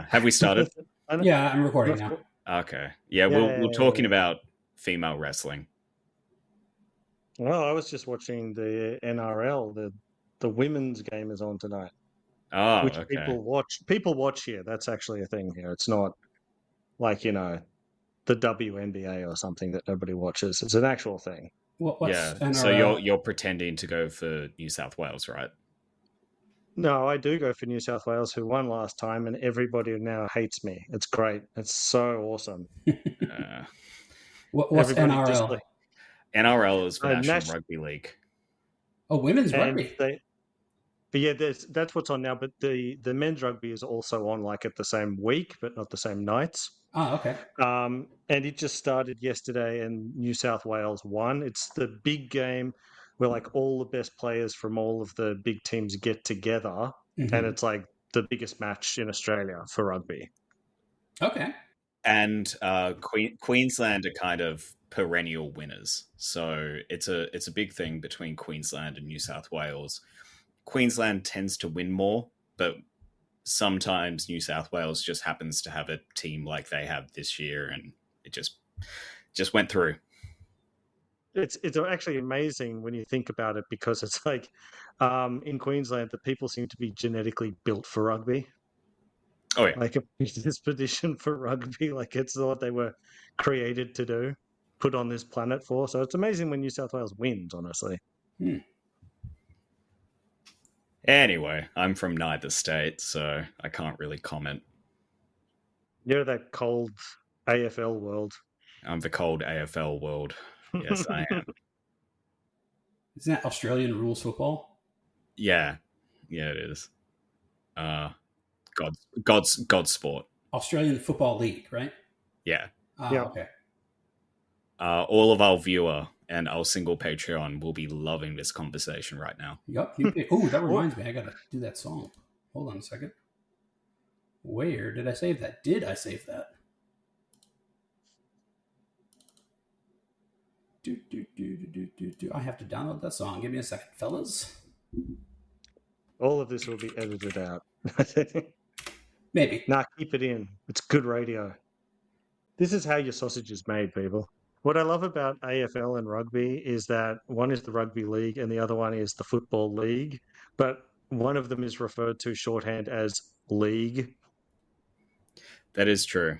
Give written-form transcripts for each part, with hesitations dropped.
Have we started? Yeah, I'm recording now. Okay. Yeah, we're talking about female wrestling. Well, I was just watching the NRL. The women's game is on tonight. Oh, which okay. People watch here. That's actually a thing here. It's not like, the WNBA or something that nobody watches. It's an actual thing. What's NRL? So you're pretending to go for New South Wales, right? No, I do go for New South Wales, who won last time, and everybody now hates me. It's great. It's so awesome. What's NRL? NRL is for National Rugby League. Oh, women's rugby. But yeah, that's what's on now. But the men's rugby is also on, like, at the same week, but not the same nights. Oh, okay. And it just started yesterday, and New South Wales won. It's the big game where, like, all the best players from all of the big teams get together, and it's like the biggest match in Australia for rugby. Okay. And Queensland are kind of perennial winners, so it's a big thing between Queensland and New South Wales. Queensland tends to win more, but sometimes New South Wales just happens to have a team like they have this year, and it just went through. It's actually amazing when you think about it, because it's like in Queensland, the people seem to be genetically built for rugby. Oh, yeah. Like a predisposition for rugby. Like, it's what they were created to do, put on this planet for. So it's amazing when New South Wales wins, honestly. Anyway, I'm from neither state, so I can't really comment. You're that cold AFL world. I'm the cold AFL world. Yes, I am. Isn't that Australian rules football? Yeah, it is. God's sport. Australian Football League, right? Yeah. Okay. All of our viewer and our single Patreon will be loving this conversation right now. Yep. Oh, that reminds me. I gotta do that song. Hold on a second. Where did I save that? Did I save that? I have to download that song. Give me a second, fellas. All of this will be edited out. Maybe. Nah, keep it in. It's good radio. This is how your sausage is made, people. What I love about AFL and rugby is that one is the rugby league and the other one is the football league, but one of them is referred to shorthand as league. That is true.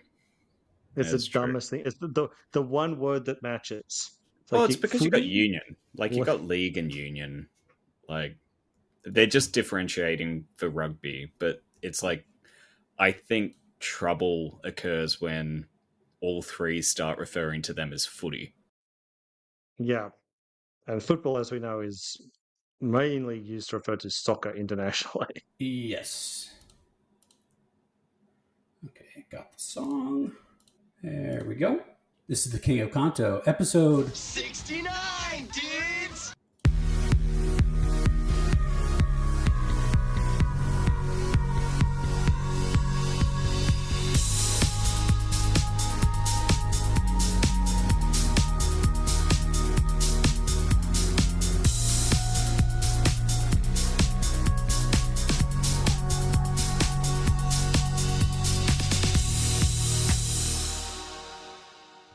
It's the dumbest thing. It's the one word that matches. It's because you got union. Like, you got league and union. Like, they're just differentiating for rugby, but it's like, I think trouble occurs when all three start referring to them as footy. Yeah. And football, as we know, is mainly used to refer to soccer internationally. Yes. Okay, got the song. There we go. This is the King of Kanto, episode 69, dudes!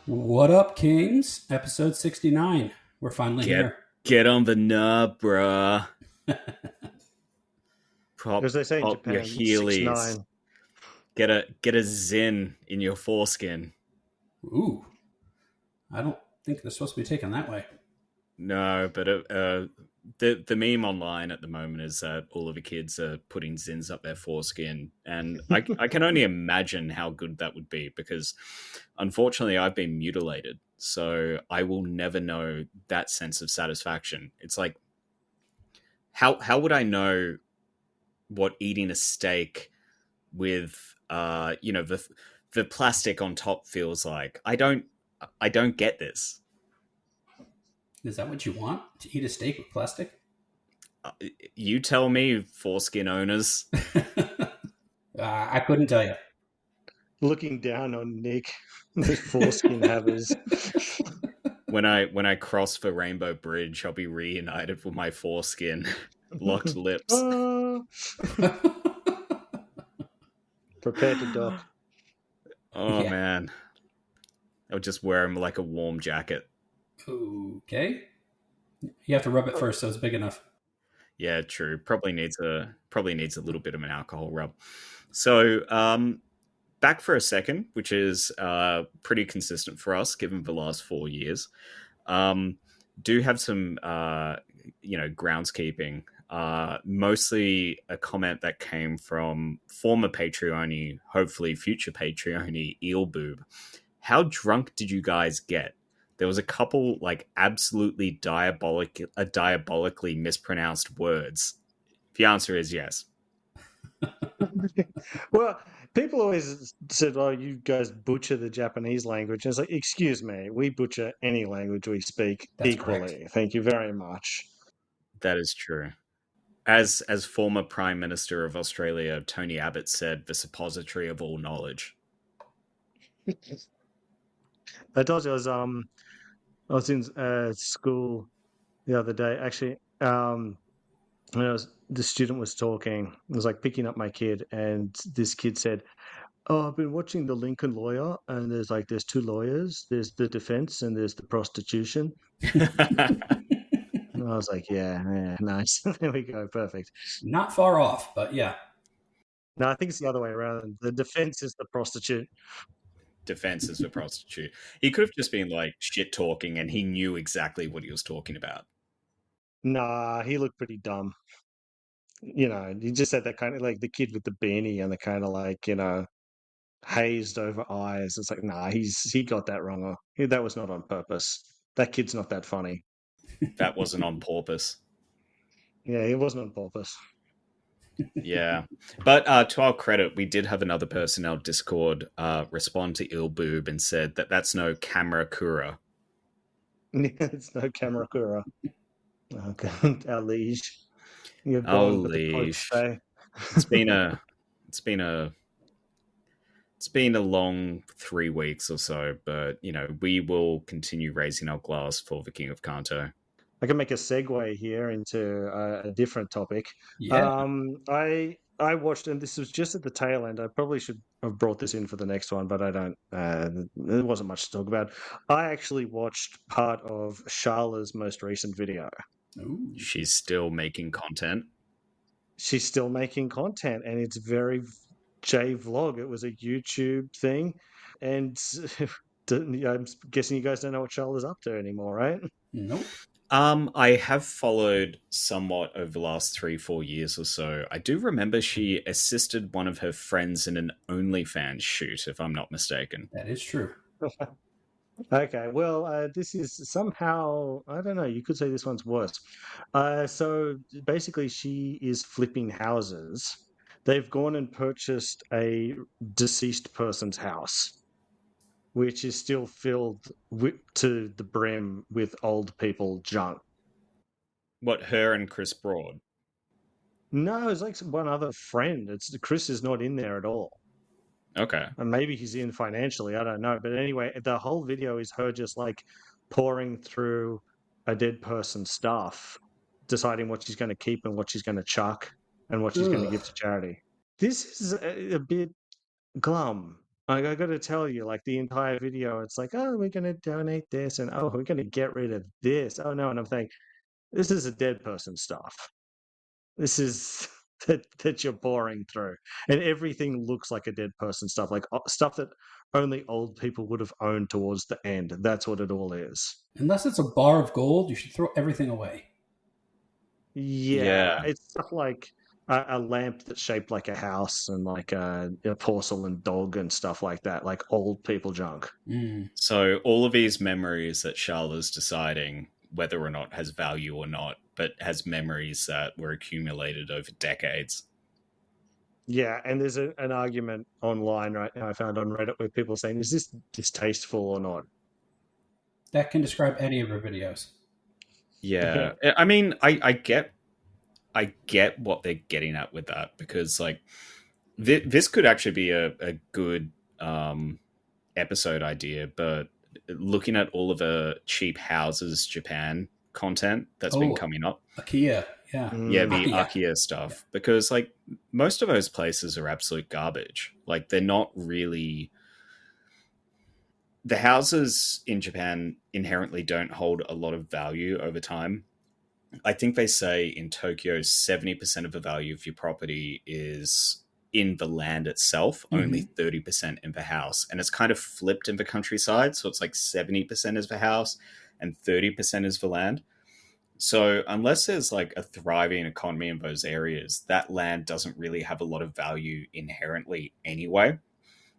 What up, Kings? Episode 69. We're finally here. Get on the nub, bruh. As they say in Japan, your Heelys. 6'9". Get a zin in your foreskin. Ooh. I don't think they're supposed to be taken that way. No, but the meme online at the moment is that all of the kids are putting zins up their foreskin, and I can only imagine how good that would be, because unfortunately I've been mutilated, so I will never know that sense of satisfaction. It's like, how would I know what eating a steak with the plastic on top feels like? I don't get this. Is that what you want? To eat a steak with plastic? You tell me, foreskin owners. I couldn't tell you. Looking down on Nick, the foreskin havers. When I cross the Rainbow Bridge, I'll be reunited with my foreskin, locked lips. Prepare to dock. Oh Yeah. man, I would just wear him like a warm jacket. Okay. You have to rub it first, so it's big enough. Yeah, true. Probably needs a little bit of an alcohol rub. So, back for a second, which is pretty consistent for us given the last 4 years. Do have some groundskeeping. Mostly a comment that came from former Patreon, hopefully future Patreon, Eelboob. How drunk did you guys get? There was a couple like absolutely diabolically mispronounced words. The answer is yes. Well, people always said, "Oh, you guys butcher the Japanese language." And it's like, excuse me, we butcher any language we speak That's equally. correct. Thank you very much. That is true. As former Prime Minister of Australia, Tony Abbott said, the suppository of all knowledge. I told you I was in school the other day. Actually, when the student was talking, it was like picking up my kid, and this kid said, "Oh, I've been watching The Lincoln Lawyer, and there's two lawyers. There's the defense, and there's the prostitution." And I was like, yeah, nice. There we go, perfect. Not far off, but yeah. No, I think it's the other way around. The defense is the prostitute. Defense is the prostitute. He could have just been like shit talking and he knew exactly what he was talking about. Nah, he looked pretty dumb. You know, he just had that kind of like the kid with the beanie and the kind of like, hazed over eyes. It's like, nah, he got that wrong. That was not on purpose. That kid's not that funny. That wasn't on purpose. Yeah, it wasn't on purpose. Yeah. But to our credit, we did have another person in our Discord respond to Ilboob and said that that's no Kamarakura. It's no Kamarakura. Oh, God, our liege. You're Oh, gone, but the cloaks liege. stay. It's been a long 3 weeks or so, but we will continue raising our glass for the King of Kanto. I can make a segue here into a different topic. Yeah. I watched, and this was just at the tail end. I probably should have brought this in for the next one, but I don't. There wasn't much to talk about. I actually watched part of Sharla's most recent video. Ooh. She's still making content. She's still making content, and it's very Jvlog. It was a YouTube thing, and I'm guessing you guys don't know what Sharla's up to anymore, right? Nope. I have followed somewhat over the last 3-4 years or so. I do remember she assisted one of her friends in an OnlyFans shoot, if I'm not mistaken. That is true. Okay, well, this is somehow, I don't know, you could say this one's worse. So basically, she is flipping houses. They've gone and purchased a deceased person's house, which is still filled to the brim with old people junk. What, her and Chris Broad? No, it's like one other friend. Chris is not in there at all. Okay. And maybe he's in financially, I don't know. But anyway, the whole video is her just like pouring through a dead person's stuff, deciding what she's going to keep and what she's going to chuck and what she's going to give to charity. This is a bit glum. Like, I got to tell you, like the entire video, it's like, oh, we're going to donate this and oh, we're going to get rid of this. Oh, no. And I'm thinking, this is a dead person's stuff. This is that you're pouring through, and everything looks like a dead person stuff, like stuff that only old people would have owned towards the end. That's what it all is. Unless it's a bar of gold, you should throw everything away. Yeah. It's stuff like a lamp that's shaped like a house and like a porcelain dog and stuff like that, like old people junk. So all of these memories that Charlotte's deciding whether or not has value or not, but has memories that were accumulated over decades. Yeah, and there's an argument online right now I found on Reddit where people are saying, is this distasteful or not? That can describe any of her videos. Yeah. I mean, I get what they're getting at with that, because like this could actually be a good episode idea, but looking at all of the cheap houses Japan content that's been coming up. IKEA. Yeah. Yeah, the Akiya. Akiya stuff. Because, like, most of those places are absolute garbage. Like, they're not really. The houses in Japan inherently don't hold a lot of value over time. I think they say in Tokyo, 70% of the value of your property is in the land itself, only 30% in the house. And it's kind of flipped in the countryside. So it's like 70% is the house and 30% is the land. So unless there's like a thriving economy in those areas, that land doesn't really have a lot of value inherently anyway.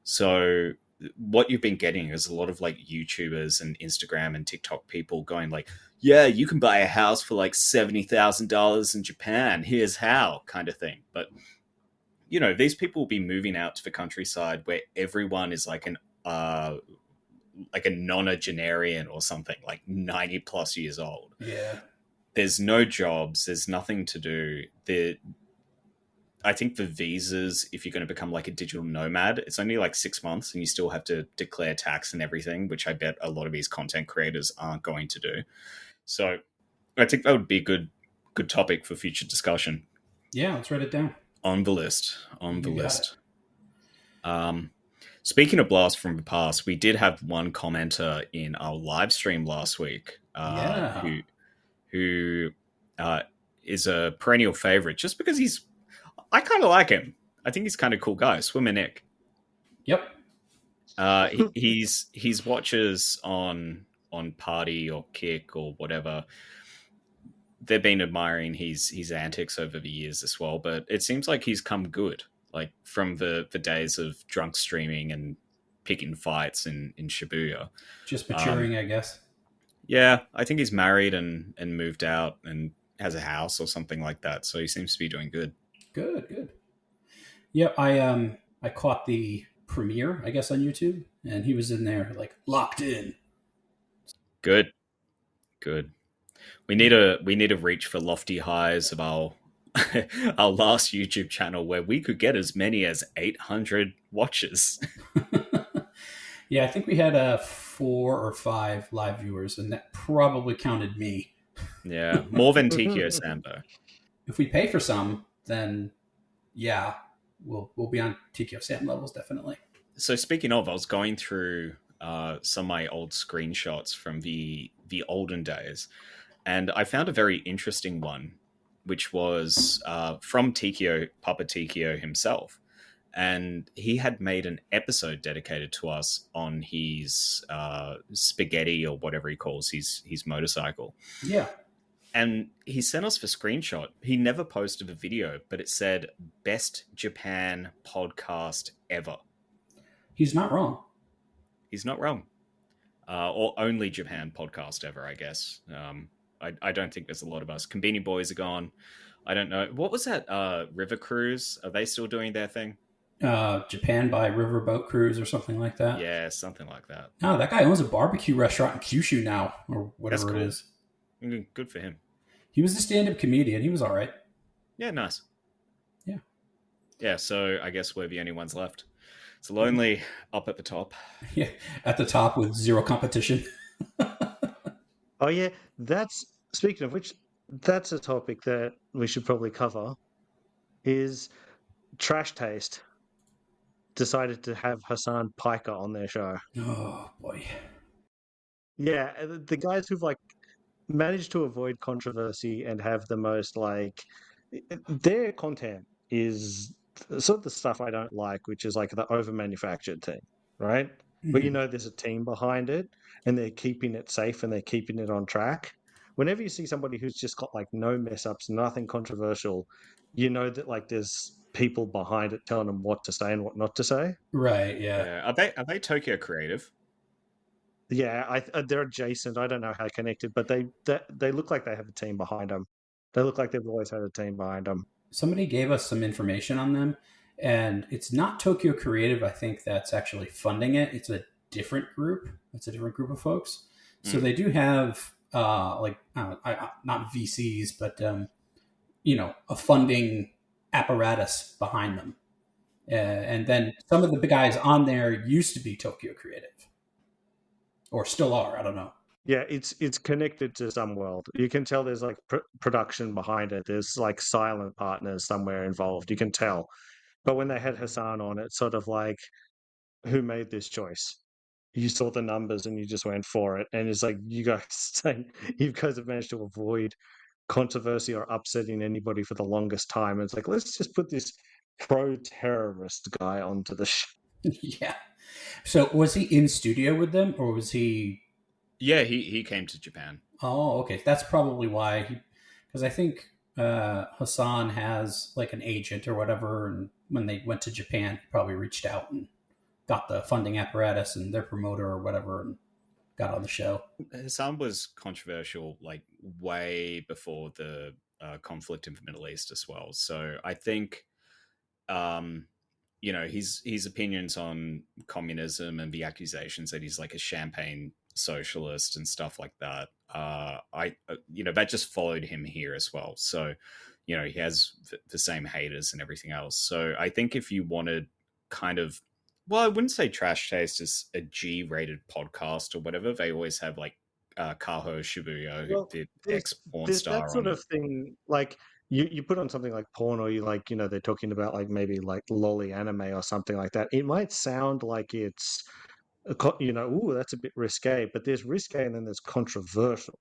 So what you've been getting is a lot of like YouTubers and Instagram and TikTok people going like, yeah, you can buy a house for like $70,000 in Japan. Here's how, kind of thing. But you know, these people will be moving out to the countryside where everyone is like a nonagenarian or something, like 90 plus years old. Yeah. There's no jobs. There's nothing to do. I think for visas, if you're going to become like a digital nomad, it's only like 6 months and you still have to declare tax and everything, which I bet a lot of these content creators aren't going to do. So I think that would be a good topic for future discussion. Yeah, let's write it down. On the list. On the You got list. Speaking of blast from the past, we did have one commenter in our live stream last week who is a perennial favorite just because I kind of like him. I think he's kind of cool guy. Swimmer Nick. Yep. He's watchers on Party or Kick or whatever. They've been admiring his antics over the years as well, but it seems like he's come good. Like from the days of drunk streaming and picking fights in Shibuya. Just maturing, I guess. Yeah, I think he's married and moved out and has a house or something like that. So he seems to be doing good. Good. Yeah, I caught the premiere, I guess, on YouTube, and he was in there like locked in. Good. We need to reach for lofty highs of our our last YouTube channel where we could get as many as 800 watches. Yeah, I think we had 4 or 5 live viewers, and that probably counted me. Yeah, more than Tikio Sambo. If we pay for some, then yeah, we'll be on Tikio Sam levels definitely. So speaking of, I was going through some of my old screenshots from the olden days, and I found a very interesting one, which was from Tikio, Papa Tikio himself. And he had made an episode dedicated to us on his spaghetti or whatever he calls his motorcycle. Yeah. And he sent us the screenshot. He never posted a video, but it said best Japan podcast ever. He's not wrong. He's not wrong. Or only Japan podcast ever, I guess. I don't think there's a lot of us. Konbini Boys are gone. I don't know. What was that? River Cruise? Are they still doing their thing? Japan by Riverboat Cruise or something like that. Yeah, something like that. No, that guy owns a barbecue restaurant in Kyushu now, or whatever That's cool. it is. Good for him. He was a stand-up comedian. He was all right. Yeah, nice. Yeah. Yeah, so I guess we're the only ones left. It's lonely up at the top. Yeah, at the top with zero competition. Oh yeah, speaking of which, that's a topic that we should probably cover. Is Trash Taste decided to have Hassan Piker on their show? Oh boy. Yeah, the guys who've like managed to avoid controversy and have the most like their content is sort of the stuff I don't like, which is like the over manufactured thing, right? Mm-hmm. But you know there's a team behind it and they're keeping it safe and they're keeping it on track. Whenever you see somebody who's just got like no mess ups, nothing controversial, you know that like there's people behind it telling them what to say and what not to say. Right, yeah. Are they Tokyo Creative? Yeah, they're adjacent. I don't know how connected, but they look like they have a team behind them. They look like they've always had a team behind them. Somebody gave us some information on them, and it's not Tokyo Creative. I think that's actually funding it. It's a different group. It's a different group of folks. So they do have not VCs, but a funding apparatus behind them. And then some of the big guys on there used to be Tokyo Creative, or still are. I don't know. Yeah, it's connected to some world. You can tell there's like production behind it. There's like silent partners somewhere involved. You can tell. But when they had Hassan on, it's sort of like, who made this choice? You saw the numbers and you just went for it. And it's like you guys have managed to avoid controversy or upsetting anybody for the longest time. It's like, let's just put this pro-terrorist guy onto the show. Yeah. So was he in studio with them, or was he? Yeah, he came to Japan. Oh, okay. That's probably why. Because I think Hassan has like an agent or whatever, and when they went to Japan, he probably reached out and got the funding apparatus and their promoter or whatever, and got on the show. Hassan was controversial like way before the conflict in the Middle East as well. So I think, his opinions on communism and the accusations that he's like a champagne socialist and stuff like that. That just followed him here as well. So, he has the same haters and everything else. So I think if you wanted kind of, well, I wouldn't say Trash Taste is a G-rated podcast or whatever. They always have like Kaho Shibuya, Well, the there's, ex-porn there's star, that sort on. of thing. Like you put on something like porn, or you like, they're talking about like maybe like lolly anime or something like that. It might sound like it's, ooh, that's a bit risque, but there's risque and then there's controversial,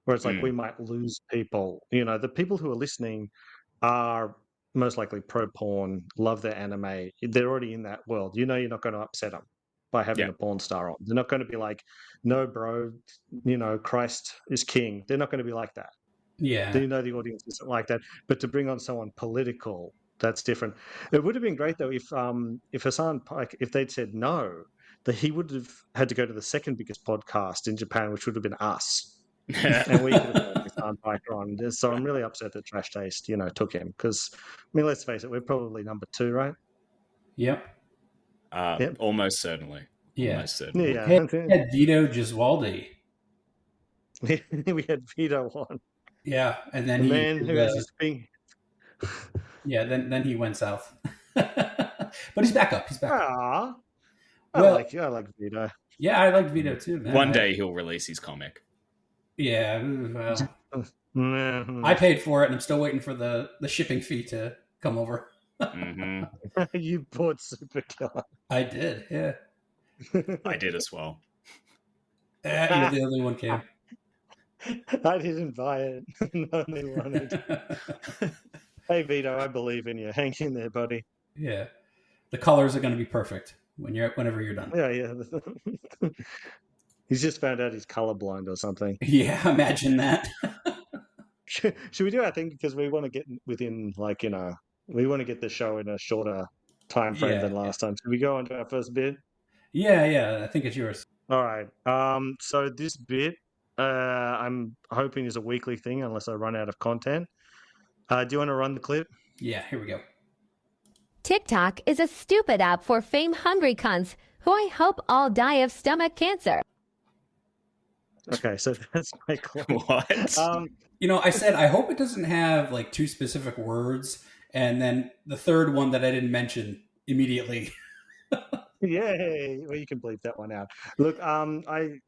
where it's like we might lose people. The people who are listening are most likely pro porn, love their anime. They're already in that world. You're not going to upset them by having Yeah. a porn star on. They're not going to be like, no, bro, Christ is king. They're not going to be like that. Yeah. The audience isn't like that. But to bring on someone political, that's different. It would have been great though if Hassan Pike, if they'd said no, that he would have had to go to the second biggest podcast in Japan, which would have been us. And we could have had Hassan Pike on. So I'm really upset that Trash Taste, took him, because let's face it, we're probably number 2, right? Yep. Yep. Almost certainly. Yeah. Almost certainly. Yeah. We had Vito Giswaldi. We had Vito on. Yeah, and then The he man who has his thing. Yeah, then he went south. But he's back up. He's back up. Ah, I Well, like Vito. Yeah, I like Vito too, man. One day he'll release his comic. Yeah, well, I paid for it, and I'm still waiting for the shipping fee to come over. You bought Superkiller. I did, yeah. I did as well. You're the only one, Cam. I didn't buy it. No, they wanted. Hey Vito, I believe in you. Hang in there, buddy. Yeah, the colors are going to be perfect whenever you're done. Yeah. He's just found out he's colorblind or something. Yeah, imagine that. Should we do our thing, because we want to get within, like, we want to get the show in a shorter time frame than last time. Should we go on to our first bit? Yeah, I think it's yours. All right. So this bit, I'm hoping is a weekly thing unless I run out of content. Do you want to run the clip? Yeah, here we go. TikTok is a stupid app for fame-hungry cunts who I hope all die of stomach cancer. Okay, so that's my clip. What? I said I hope it doesn't have like 2 specific words, and then the third one that I didn't mention immediately. Yay! Well, you can bleep that one out. Look, I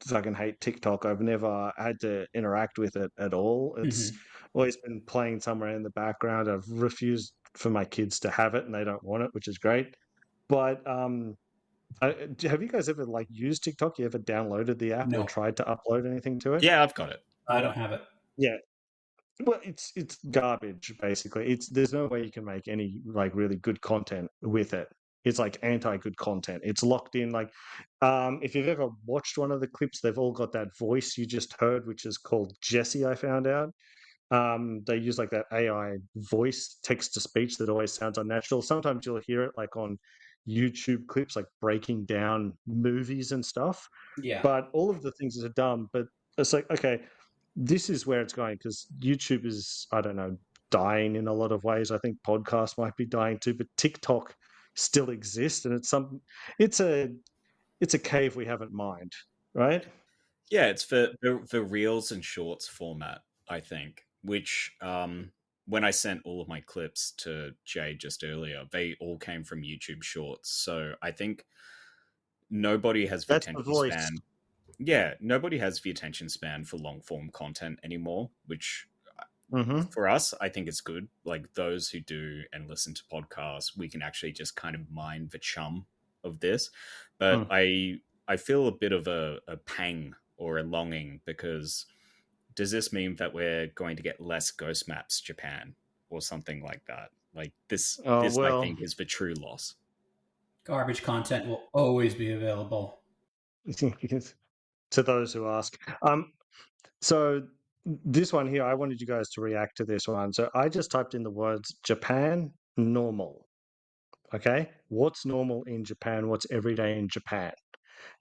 fucking hate TikTok. I've never had to interact with it at all. It's always been playing somewhere in the background. I've refused for my kids to have it, and they don't want it, which is great. But have you guys ever used TikTok? You ever downloaded the app or tried to upload anything to it? Yeah, I've got it. I don't have it. Yeah. Well, it's garbage, basically. There's no way you can make any really good content with it. It's like anti-good content. It's locked in. If you've ever watched one of the clips, they've all got that voice you just heard, which is called Jesse, I found out. They use that AI voice, text to speech, that always sounds unnatural. Sometimes you'll hear it on YouTube clips, breaking down movies and stuff. Yeah. But all of the things are dumb. But it's okay, this is where it's going, because YouTube is, I don't know, dying in a lot of ways. I think podcasts might be dying too, but TikTok still exists, and it's a cave we haven't mined, right? Yeah, it's the reels and shorts format, I think, which when I sent all of my clips to Jay just earlier, they all came from YouTube Shorts. So I think nobody has the attention span. Yeah, nobody has the attention span for long form content anymore, which Mm-hmm. for us, I think it's good. Like those who do and listen to podcasts, we can actually just kind of mine the chum of this. But I feel a bit of a pang or a longing because does this mean that we're going to get less Ghost Maps Japan or something like that? Like Oh, this I well, think is the true loss. Garbage content will always be available. to those who ask. So this one here, I wanted you guys to react to this one. So I just typed in the words Japan normal. Okay. What's normal in Japan? What's everyday in Japan?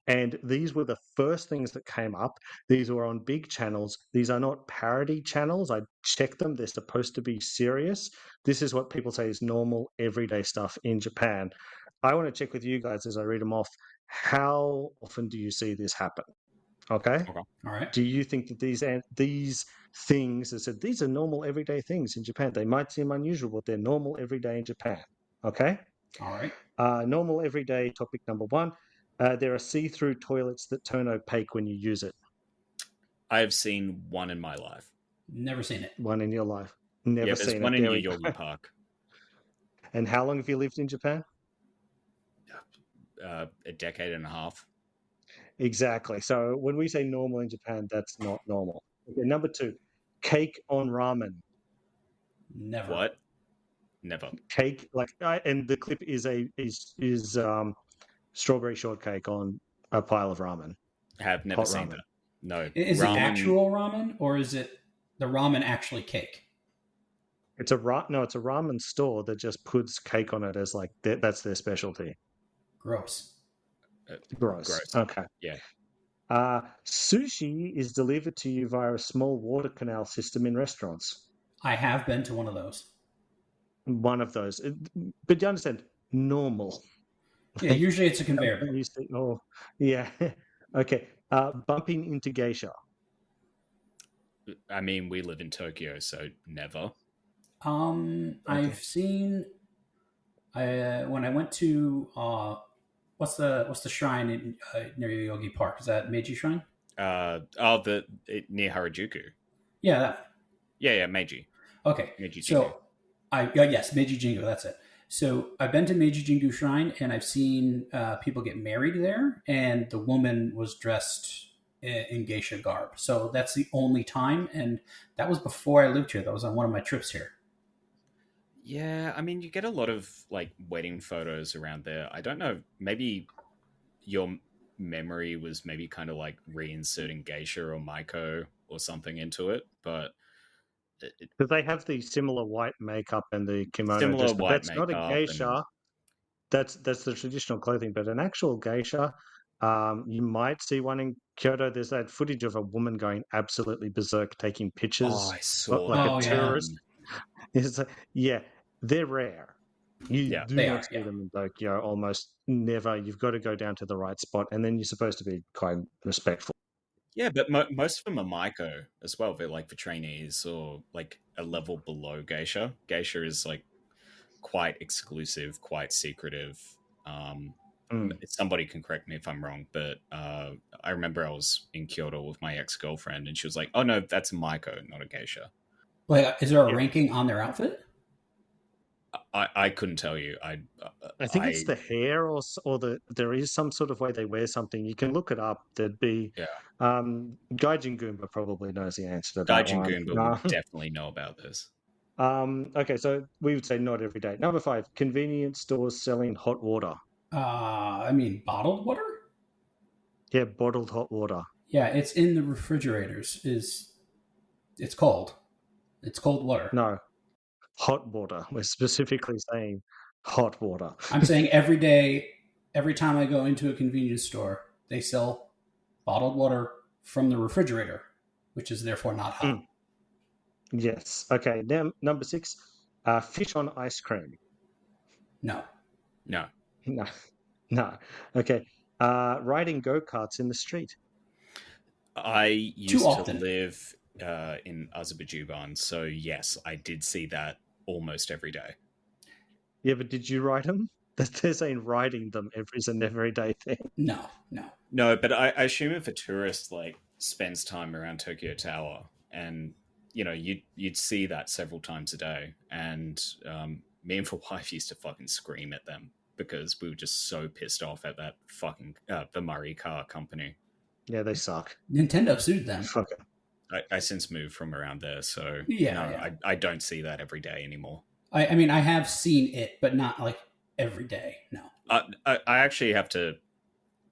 And these were the first things that came up. These were on big channels. These are not parody channels. I checked them. They're supposed to be serious. This is what people say is normal, everyday stuff in Japan. I want to check with you guys as I read them off. How often do you see this happen? Okay. Okay. All right. Do you think that these things, as I said, these are normal, everyday things in Japan? They might seem unusual, but they're normal, everyday in Japan. Okay. All right. Normal, everyday topic number one. There are see-through toilets that turn opaque when you use it. I have seen one in my life. Never seen it. One in your life. Never Yeah, there's seen one it. in There we go. Yoyogi Park. And how long have you lived in Japan? A decade and a half. Exactly. So when we say normal in Japan, that's not normal. Okay, number two, cake on ramen. Never. What? Never. Cake, and the clip is strawberry shortcake on a pile of ramen. I have never Hot seen ramen. that. No. Is it actual ramen or is it the ramen actually cake? It's a ramen store that just puts cake on it as like that's their specialty. Gross. Gross. Okay. Yeah. Sushi is delivered to you via a small water canal system in restaurants. I have been to one of those. One of those, but you understand, normal. Yeah, usually it's a conveyor belt. You see, oh, yeah. Okay. Bumping into geisha. I mean, we live in Tokyo, so never. I've seen. When I went to what's the shrine in near Yogi Park? Is that Meiji Shrine? Near Harajuku. Yeah, that. Yeah, Meiji. Okay, Meiji Jingu. so yes, Meiji Jingu. That's it. So I've been to Meiji Jingu Shrine and I've seen people get married there, and the woman was dressed in geisha garb. So that's the only time, and that was before I lived here. That was on one of my trips here. Yeah, I mean, you get a lot of like wedding photos around there. I don't know, maybe your memory was maybe kind of like reinserting geisha or maiko or something into it, but Because they have the similar white makeup and the kimono similar dress, but white that's not a makeup geisha. and That's the traditional clothing, but an actual geisha, you might see one in Kyoto. There's that footage of a woman going absolutely berserk, taking pictures, I saw like that a terrorist. one. It's like, yeah, they're rare. You do they not are, see yeah. them in Tokyo, almost never. You've got to go down to the right spot, and then you're supposed to be quite respectful. Yeah, but most of them are maiko as well. They're like the trainees or like a level below geisha. Geisha is like quite exclusive, quite secretive. Somebody can correct me if I'm wrong, but I remember I was in Kyoto with my ex-girlfriend and she was like, oh no, that's a maiko, not a geisha. Like, is there a ranking on their outfit? I couldn't tell you. I think it's the hair, or there is some sort of way they wear something. You can look it up. There'd be, Gaijin Goomba probably knows the answer to that Gaijin one. Goomba would definitely know about this. Okay, so we would say not every day. Number 5, convenience stores selling hot water. I mean, bottled water? Yeah, bottled hot water. Yeah, it's in the refrigerators. It's cold. It's cold water. No, hot water. We're specifically saying hot water. I'm saying every day, every time I go into a convenience store, they sell bottled water from the refrigerator, which is therefore not hot. Yes. Okay. Now, number 6, fish on ice cream. No. No. Okay. Riding go-karts in the street. I used to live in Azerbaijan, so yes, I did see that almost every day. Yeah, but did you ride them? They're saying riding them is an everyday thing. No. No, but I assume if a tourist like spends time around Tokyo Tower, and you'd see that several times a day, and me and my wife used to fucking scream at them because we were just so pissed off at that fucking the Murray car company. Yeah, they suck. Nintendo sued them. Fuck it. I since moved from around there, so Yeah. I don't see that every day anymore. I mean, I have seen it, but not like every day. No. I actually have to.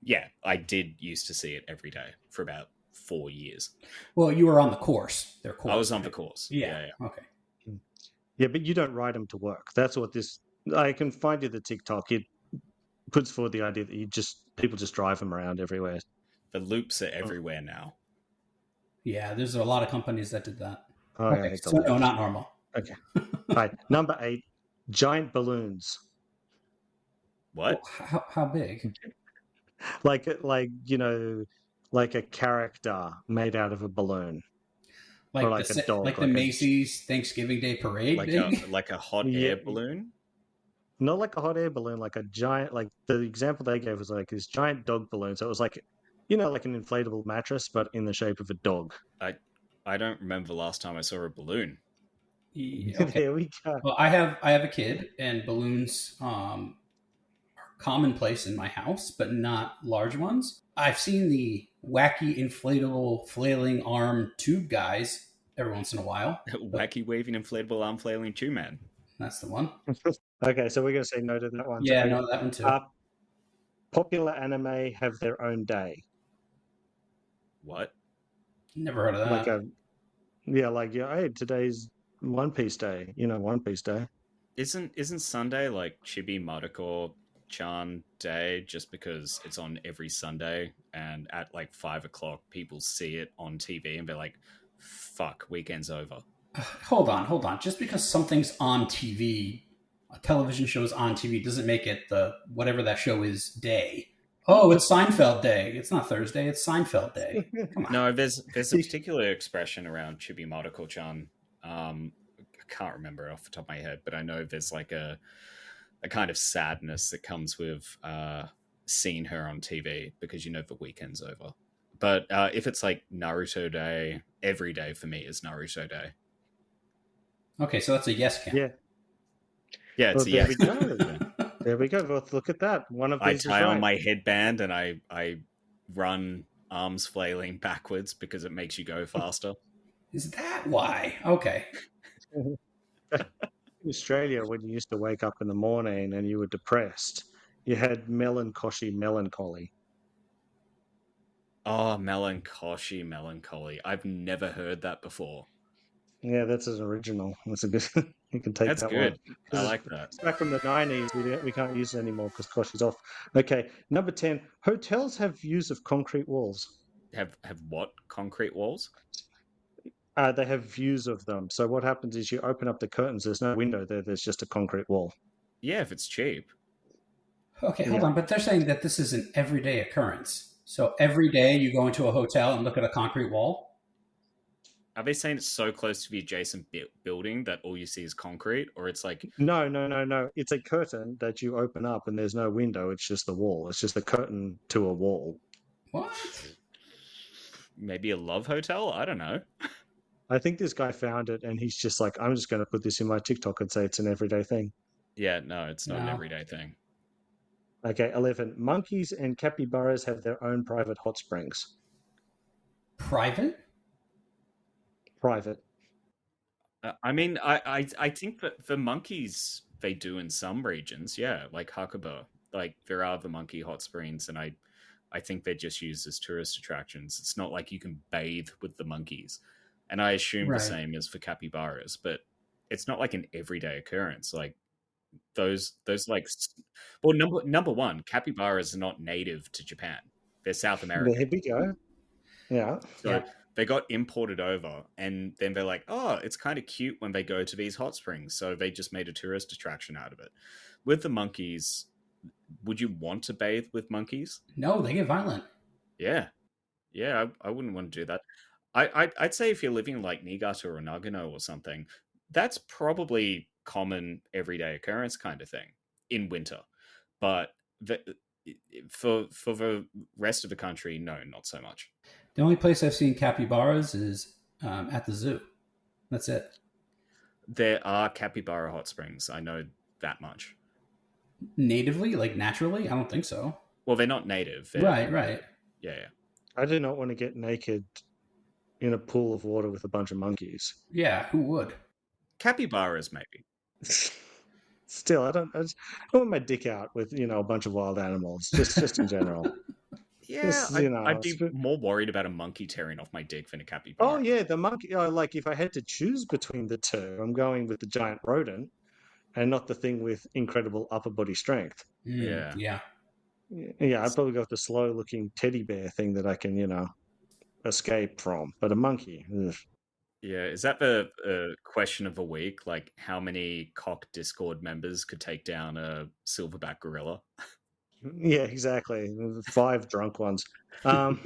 Yeah, I did used to see it every day for about 4 years. Well, you were on the course. Their course. I was on the course. Yeah. Okay. Yeah, but you don't ride them to work. That's what this. I can find you the TikTok. It puts forward the idea that people just drive them around everywhere. The loops are everywhere now. Yeah, there's a lot of companies that did that. Oh, Okay, yeah, so no, not normal. Okay. All right. Number 8, giant balloons. What? Well, how big? Like a character made out of a balloon. Like, or like a dog. Like the Macy's Thanksgiving Day Parade? Like a hot air balloon? Not like a hot air balloon, like a giant, like the example they gave was like this giant dog balloon. So it was like, like an inflatable mattress, but in the shape of a dog. I don't remember the last time I saw a balloon. Yeah, okay. There we go. Well, I have a kid, and balloons are commonplace in my house, but not large ones. I've seen the wacky inflatable flailing arm tube guys every once in a while. Wacky waving inflatable arm flailing tube man. That's the one. Okay, so we're going to say no to that one. Yeah, so, no, that one too. Popular anime have their own day. What? Never heard of that. Hey, today's One Piece Day. One Piece Day. Isn't Sunday like Chibi Madoka Chan Day just because it's on every Sunday, and at like 5 o'clock people see it on TV and be like, "Fuck, weekend's over." Hold on. Just because something's on TV, a television show is on TV, doesn't make it the whatever that show is day. Oh, it's Seinfeld Day. It's not Thursday. It's Seinfeld Day. Come on. No, there's a particular expression around Chibi Madoka Chan. I can't remember it off the top of my head, but I know there's like a kind of sadness that comes with seeing her on TV because the weekend's over. But if it's like Naruto Day, every day for me is Naruto Day. Okay, so that's a yes count. Yeah, it's a yes. There we go. Well, look at that. One of these. I tie on my headband and I run arms flailing backwards because it makes you go faster. Is that why? Okay. In Australia, when you used to wake up in the morning and you were depressed, you had melancholy. Oh, melancholy. I've never heard that before. Yeah, that's an original. That's a good. You can take that's that good. one. I like that. It's back from the 90s. We can't use it anymore because Koshi's off. Okay, number 10. Hotels have views of concrete walls. Have what? Concrete walls? They have views of them. So what happens is you open up the curtains. There's no window there. There's just a concrete wall. Yeah, if it's cheap. Okay, hold on. But they're saying that this is an everyday occurrence. So every day you go into a hotel and look at a concrete wall? Are they saying it's so close to the adjacent building that all you see is concrete? Or it's like... No. It's a curtain that you open up and there's no window. It's just the wall. It's just a curtain to a wall. What? Maybe a love hotel? I don't know. I think this guy found it and he's just like, I'm just going to put this in my TikTok and say it's an everyday thing. Yeah, no, it's not an everyday thing. Okay, 11. Monkeys and capybaras have their own private hot springs. Private? Private. I mean, I think that the monkeys, they do in some regions, yeah, like Hakuba. Like, there are the monkey hot springs, and I think they're just used as tourist attractions. It's not like you can bathe with the monkeys. And I assume the same is for capybaras, but it's not like an everyday occurrence. Like, those like... Well, number one, capybaras are not native to Japan. They're South American. There we go. Yeah. So they got imported over, and then they're like, oh, it's kind of cute when they go to these hot springs. So they just made a tourist attraction out of it. With the monkeys, would you want to bathe with monkeys? No, they get violent. Yeah. I wouldn't want to do that. I'd say if you're living like Niigata or Nagano or something, that's probably common everyday occurrence kind of thing in winter. but for the rest of the country, no, not so much. The only place I've seen capybaras is at the zoo. That's it. There are capybara hot springs. I know that much. Natively, like naturally? I don't think so. Well, they're not native. Right. Yeah. I do not want to get naked in a pool of water with a bunch of monkeys. Yeah, who would? Capybaras, maybe. Still, I don't want my dick out with a bunch of wild animals. Just in general. Yeah, Just, I'd be more worried about a monkey tearing off my dick than a capybara. Oh yeah, the monkey. Like if I had to choose between the two, I'm going with the giant rodent, and not the thing with incredible upper body strength. Yeah. Yeah, I'd probably go with the slow-looking teddy bear thing that I can, escape from. But a monkey. Ugh. Yeah, is that the question of the week? Like, how many cock Discord members could take down a silverback gorilla? Yeah, exactly. 5 drunk ones. I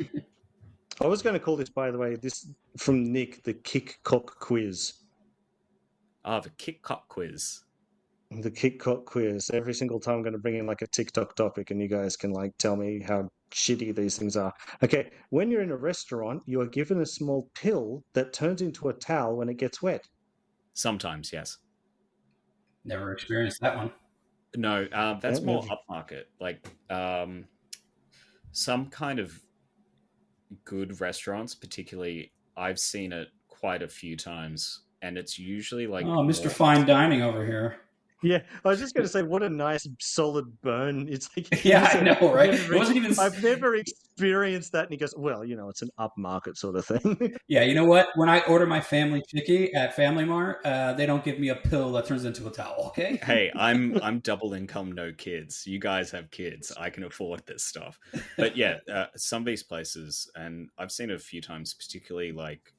was going to call this, by the way, this from Nick, the kick cock quiz. The kick cock quiz. The kick cock quiz. Every single time I'm going to bring in like a TikTok topic, and you guys can like tell me how shitty these things are. Okay, when you're in a restaurant, you are given a small pill that turns into a towel when it gets wet. Sometimes, yes. Never experienced that one. No, that's more upmarket. Like some kind of good restaurants, particularly, I've seen it quite a few times, and it's usually like Mr. Fine Dining over here. Yeah, I was just going to say, what a nice solid burn. It's like, yeah, I know, right? It wasn't even. I've never experienced that. And he goes, well, it's an upmarket sort of thing. Yeah, you know what? When I order my family chickie at Family Mart, they don't give me a pill that turns into a towel. Okay. Hey, I'm double income, no kids. You guys have kids. I can afford this stuff. But yeah, some of these places, and I've seen it a few times, particularly like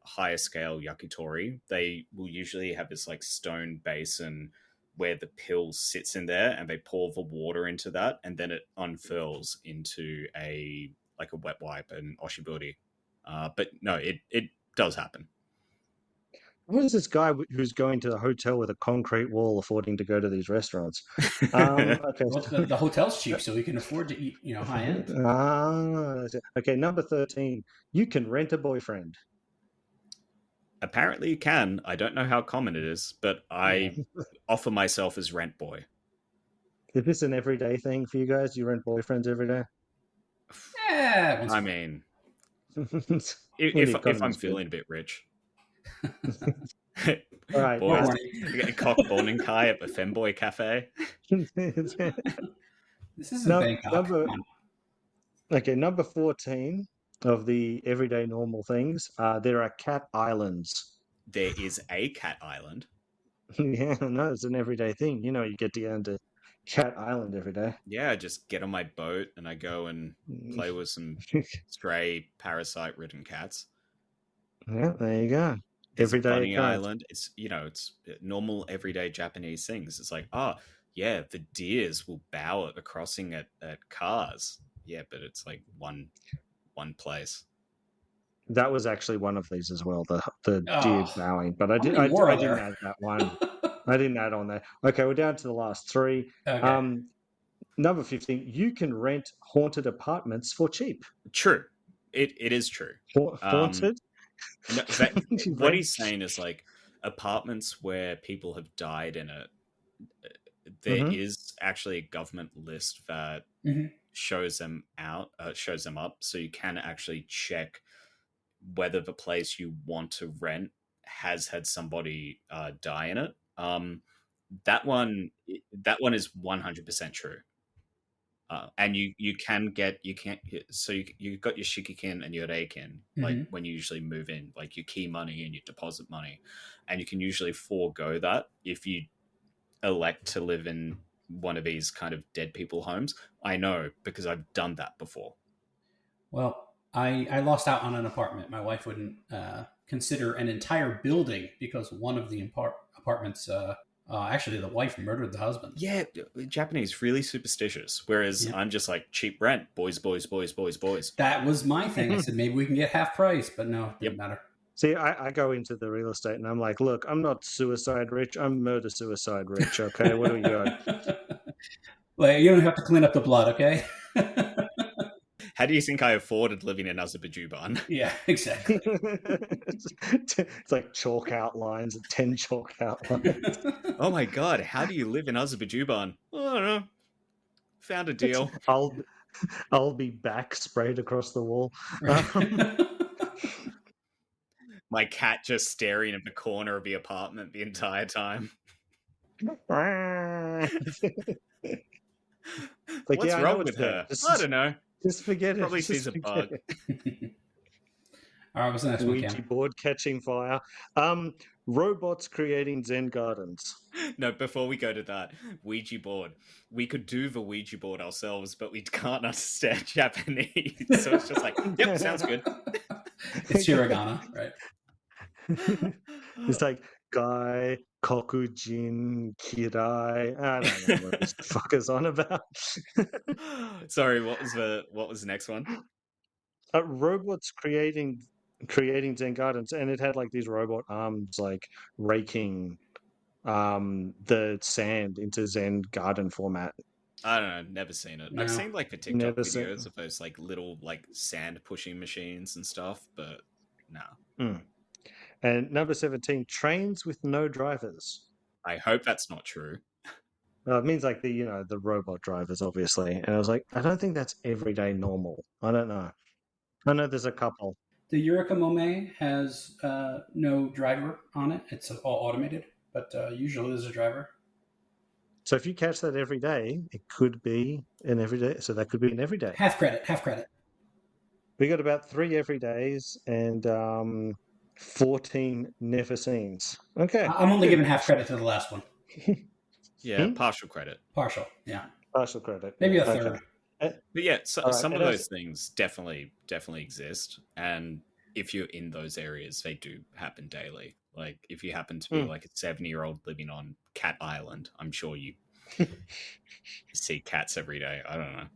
higher scale yakitori. They will usually have this like stone basin where the pill sits in there, and they pour the water into that, and then it unfurls into a wet wipe and oshiburi. But no, it does happen. What is this guy who's going to a hotel with a concrete wall affording to go to these restaurants? Okay. Well, the hotel's cheap, so we can afford to eat, high end. Okay, number 13. You can rent a boyfriend. Apparently you can. I don't know how common it is, but I offer myself as rent boy. Is this an everyday thing for you guys? Do you rent boyfriends every day? Yeah. I mean, if I'm feeling a bit rich. All right. Boys, get a cock morning kai at the Femboy Cafe. This is Bangkok. Number 14 of the everyday normal things. There are cat islands. There is a cat island. Yeah, no, it's an everyday thing. You get to go to Cat Island every day. Yeah, I just get on my boat and I go and play with some stray parasite-ridden cats. Yeah, there you go. There's everyday Bunny Island. It's it's normal everyday Japanese things. It's like, yeah, the deers will bow at the crossing at cars. Yeah, but it's like one place. That was actually one of these as well, the deer bowing. But I didn't add that one. I didn't add on there. Okay, we're down to the last 3. Okay. Number 15, you can rent haunted apartments for cheap. True. It is true. Haunted? No, what he's saying is like apartments where people have died in it. There is actually a government list that shows them up, so you can actually check whether the place you want to rent has had somebody die in it. That one is 100% true. And you can't so you've got your shikikin and your reikin, like when you usually move in, like your key money and your deposit money, and you can usually forego that if you elect to live in one of these kind of dead people homes. I know because I've done that before. Well, I lost out on an apartment. My wife wouldn't consider an entire building because one of the apartments actually the wife murdered the husband. Yeah, Japanese really superstitious. Whereas I'm just like cheap rent, boys. That was my thing. I said maybe we can get half price, but no, it didn't matter. See, I go into the real estate and I'm like, look, I'm not suicide rich. I'm murder suicide rich. Okay, what do we got? Like, you don't have to clean up the blood, okay? How do you think I afforded living in Azerbaijan? Yeah, exactly. It's like chalk outlines, 10 chalk outlines. Oh my god, how do you live in Azerbaijan? Oh, I don't know. Found a deal. I'll be back sprayed across the wall. Right. My cat just staring at the corner of the apartment the entire time. Like, What's yeah, I know wrong it's with there. her? Just- I don't know. Just forget it. Probably Just sees a forget bug. it. All right, what's the next one, Ouija Cam? board catching fire. Robots creating Zen gardens. No, before we go to that, Ouija board. We could do the Ouija board ourselves, but we can't understand Japanese. So it's just like, yep, sounds good. It's hiragana, right? It's like Guy, Kokujin, Kirai. I don't know what this fucker's on about. Sorry, what was the next one? Robots creating Zen gardens, and it had like these robot arms like raking the sand into Zen garden format. I don't know, never seen it. No. I've seen like the TikTok Never seen videos it. of those like little like sand pushing machines and stuff, but no. And number 17, trains with no drivers. I hope that's not true. It means like the robot drivers, obviously. And I was like, I don't think that's everyday normal. I don't know. I know there's a couple. The Eureka Mome has no driver on it. It's all automated, but usually there's a driver. So if you catch that every day, it could be an everyday. So that could be an everyday. Half credit. We got about 3 everydays and 14 never seens. Okay. I'm only giving half credit to the last one. Yeah, partial credit. Partial, yeah. Partial credit. Maybe a Okay. third. But yeah, so, All right, some of and those things definitely exist, and if you're in those areas, they do happen daily. Like if you happen to be like a 70-year-old living on Cat Island, I'm sure you see cats every day. I don't know.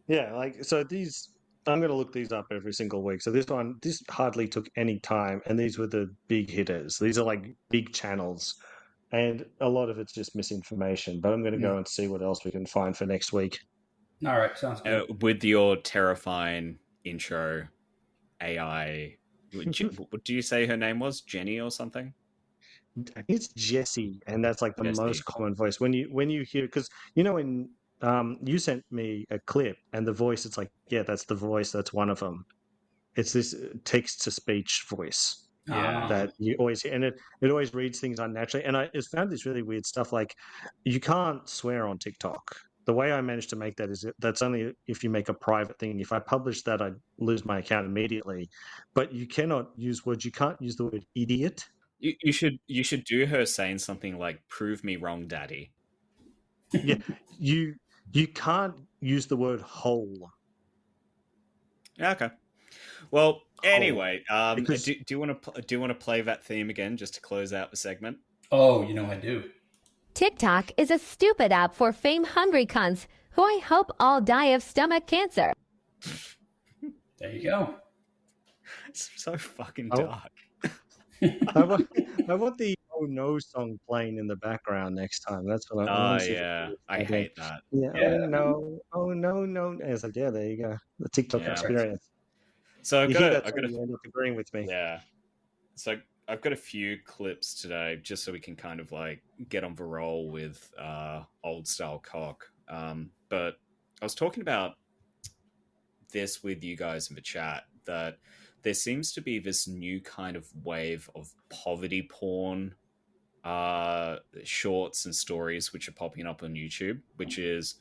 Yeah, like so these. I'm going to look these up every single week. So this hardly took any time, and these were the big hitters. These are like big channels, and a lot of it's just misinformation. But I'm going to go and see what else we can find for next week. All right, sounds good. With your terrifying intro, AI. Do you say her name was Jenny or something? I think it's Jessie, and that's like the Jessie. most common voice when you hear, because when you sent me a clip and the voice, it's like, yeah, that's the voice, that's one of them. It's this text to speech voice that you always hear, and it always reads things unnaturally. And I just found this really weird stuff, like you can't swear on TikTok. The way I managed to make that is that's only if you make a private thing. If I publish that, I lose my account immediately. But you cannot use words. You can't use the word idiot. You should do her saying something like "Prove me wrong, Daddy." Yeah, you can't use the word whole. Yeah, okay. Well, anyway, because- do you want to play that theme again just to close out the segment? Oh, I do. TikTok is a stupid app for fame-hungry cunts who I hope all die of stomach cancer. There you go. It's so fucking Oh. dark. I want the "Oh No" song playing in the background next time. That's what I Oh want. yeah, I hate that. Yeah. Yeah. Oh no. And it's like, yeah, there you go. The TikTok Yeah. experience. So I've You got hear a, that I've song, got you a, end up agreeing with me. yeah. So I've got a few clips today just so we can kind of like get on the roll with old style cock. But I was talking about this with you guys in the chat that there seems to be this new kind of wave of poverty porn shorts and stories which are popping up on YouTube, which is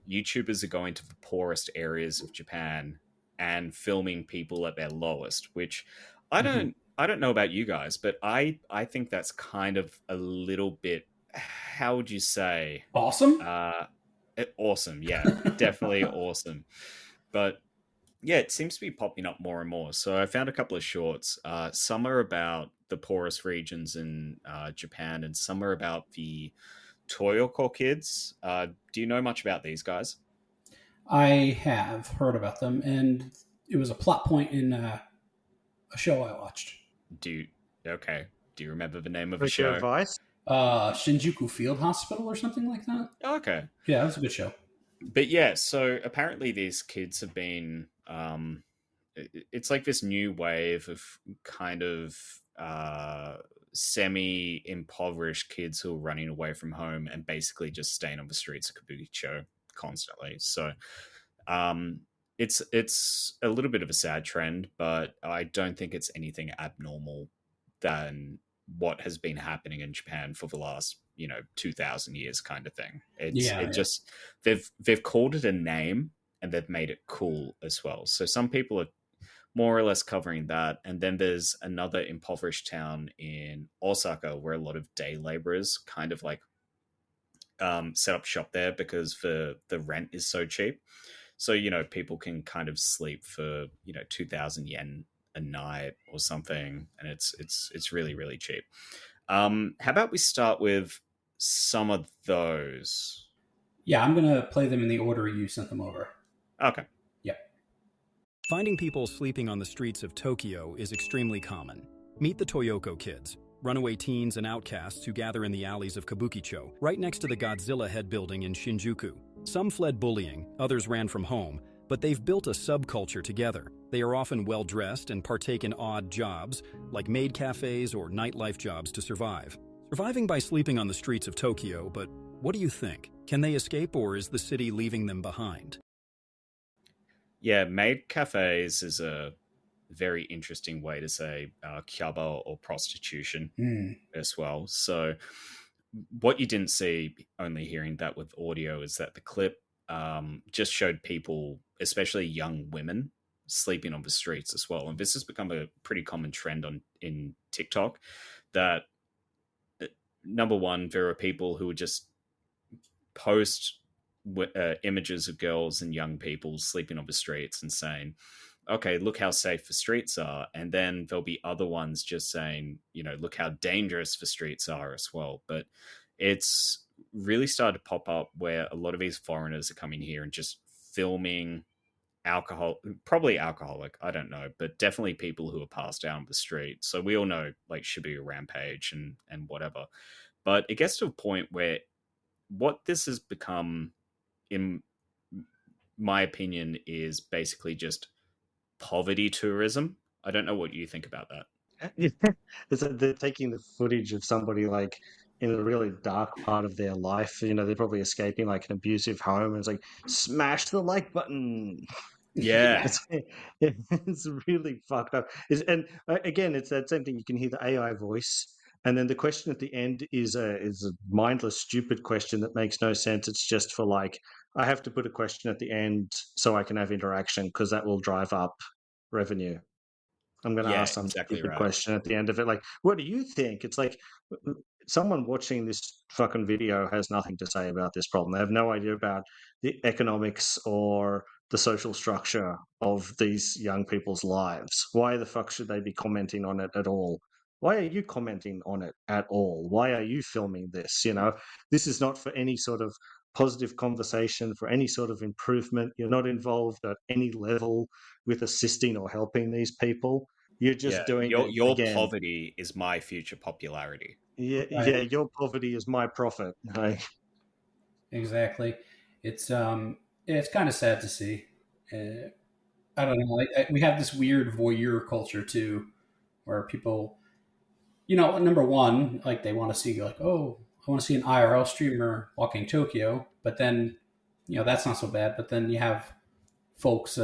YouTubers are going to the poorest areas of Japan and filming people at their lowest, which I don't know about you guys, but I think that's kind of a little bit, how would you say? Awesome? Awesome, yeah, definitely awesome. But yeah, it seems to be popping up more and more. So I found a couple of shorts. Some are about the poorest regions in Japan, and some are about the Toyoko kids. Do you know much about these guys? I have heard about them, and it was a plot point in a show I watched. Okay. Do you remember the name of the Tokyo show? Vice. Shinjuku Field Hospital or something like that. Okay. Yeah, that was a good show. But yeah, so apparently these kids have been it's like this new wave of kind of semi impoverished kids who are running away from home and basically just staying on the streets of Kabukicho constantly. So um it's a little bit of a sad trend, but I don't think it's anything abnormal than what has been happening in Japan for the last 2000 years kind of thing. Yeah, It just they've called it a name and they've made it cool as well. So some people are more or less covering that, and then there's another impoverished town in Osaka where a lot of day laborers kind of like set up shop there because the rent is so cheap. So people can kind of sleep for 2,000 yen a night or something, and it's really really cheap. How about we start with some of those? Yeah, I'm gonna play them in the order you sent them over. Okay. Yep. Finding people sleeping on the streets of Tokyo is extremely common. Meet the Toyoko kids, runaway teens and outcasts who gather in the alleys of Kabukicho, right next to the Godzilla head building in Shinjuku. Some fled bullying, others ran from home, but they've built a subculture together. They are often well-dressed and partake in odd jobs, like maid cafes or nightlife jobs to survive. Surviving by sleeping on the streets of Tokyo, but what do you think? Can they escape, or is the city leaving them behind? Yeah, maid cafes is a very interesting way to say kyaba or prostitution as well. So what you didn't see, only hearing that with audio, is that the clip just showed people, especially young women, sleeping on the streets as well. And this has become a pretty common trend in TikTok. That number one, there are people who would just post images of girls and young people sleeping on the streets and saying, okay, look how safe the streets are. And then there'll be other ones just saying, look how dangerous the streets are as well. But it's really started to pop up where a lot of these foreigners are coming here and just filming probably alcoholic, I don't know, but definitely people who are passed out on the street. So we all know like Shibuya Rampage and whatever. But it gets to a point where what this has become, in my opinion, is basically just poverty tourism. I don't know what you think about that. It's like they're taking the footage of somebody like in a really dark part of their life. They're probably escaping like an abusive home, and it's like smash the like button. Yeah. It's really fucked up. And again, it's that same thing. You can hear the AI voice, and then the question at the end is a mindless, stupid question that makes no sense. It's just for like, I have to put a question at the end so I can have interaction because that will drive up revenue. I'm going to Yeah, ask some exactly stupid right. question at the end of it, like, what do you think? It's like someone watching this fucking video has nothing to say about this problem. They have no idea about the economics or the social structure of these young people's lives. Why the fuck should they be commenting on it at all? Why are you commenting on it at all? Why are you filming this? This is not for any sort of positive conversation, for any sort of improvement. You're not involved at any level with assisting or helping these people. You're Yeah, just doing it your again. poverty is my future popularity. Yeah, Right. yeah. Your poverty is my profit. Exactly. It's kind of sad to see. I don't know. We have this weird voyeur culture too, where people, number one, like they want to see like, oh, I want to see an IRL streamer walking Tokyo, but then, that's not so bad. But then you have folks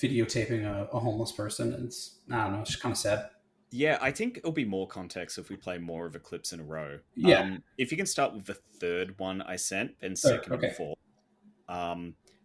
videotaping a homeless person, and I don't know, it's just kind of sad. Yeah, I think it'll be more context if we play more of the clips in a row. Yeah. If you can start with the third one I sent, then Sure, second okay. and fourth,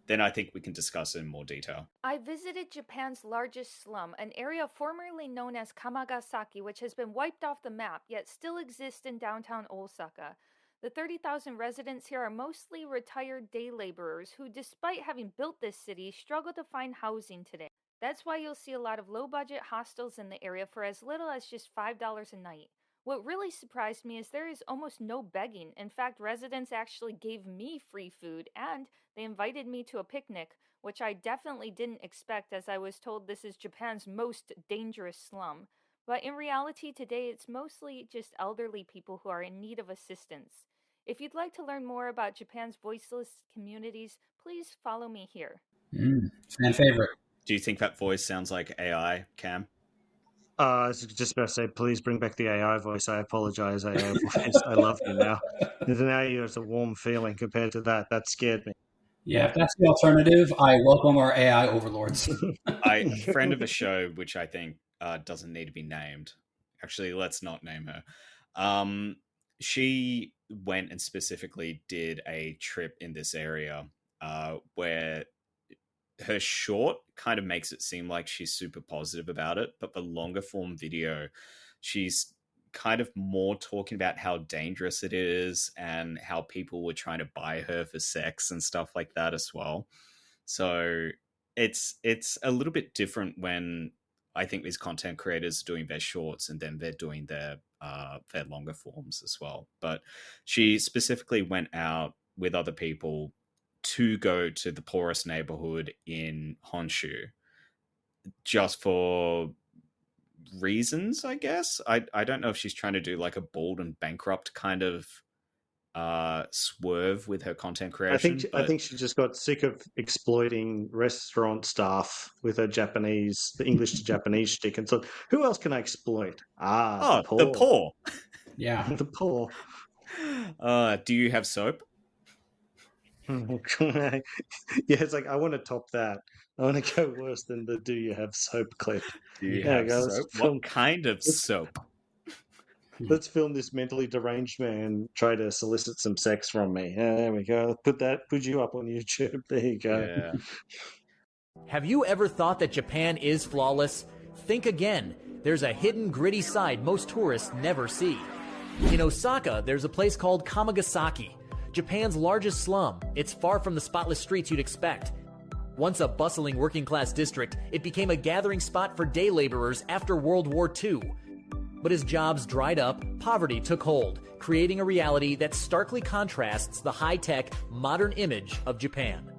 then I think we can discuss it in more detail. I visited Japan's largest slum, an area formerly known as Kamagasaki, which has been wiped off the map, yet still exists in downtown Osaka. The 30,000 residents here are mostly retired day laborers who, despite having built this city, struggle to find housing today. That's why you'll see a lot of low-budget hostels in the area for as little as just $5 a night. What really surprised me is there is almost no begging. In fact, residents actually gave me free food and they invited me to a picnic, which I definitely didn't expect as I was told this is Japan's most dangerous slum. But in reality, today it's mostly just elderly people who are in need of assistance. If you'd like to learn more about Japan's voiceless communities, please follow me here. Fan favorite. Do you think that voice sounds like AI, Cam? I was just about to say, please bring back the AI voice. I apologize, AI voice. I love you now. Now it's a warm feeling compared to that. That scared me. Yeah, if that's the alternative, I welcome our AI overlords. A friend of a show, which I think doesn't need to be named. Actually, let's not name her. She went and specifically did a trip in this area where her short kind of makes it seem like she's super positive about it, but the longer form video, she's kind of more talking about how dangerous it is and how people were trying to buy her for sex and stuff like that as well. So it's a little bit different when I think these content creators are doing their shorts and then they're doing their longer forms as well. But she specifically went out with other people to go to the poorest neighborhood in Honshu just for reasons, I guess. I don't know if she's trying to do like a bald and bankrupt kind of swerve with her content creation. I think she just got sick of exploiting restaurant staff with her Japanese, the English to Japanese shtick, and thought, who else can I exploit? Oh, the poor. the poor. Yeah. The poor. Do you have soap? Yeah, it's like, I want to top that. I want to go worse than the "Do you have soap" clip. Do you There have we go. soap? What kind of soap? Let's film this mentally deranged man try to solicit some sex from me. There we go. Put you up on YouTube. There you go. Yeah. Have you ever thought that Japan is flawless? Think again. There's a hidden, gritty side most tourists never see. In Osaka, there's a place called Kamagasaki, Japan's largest slum. It's far from the spotless streets you'd expect. Once a bustling working-class district, it became a gathering spot for day laborers after World War II. But as jobs dried up, poverty took hold, creating a reality that starkly contrasts the high-tech, modern image of Japan.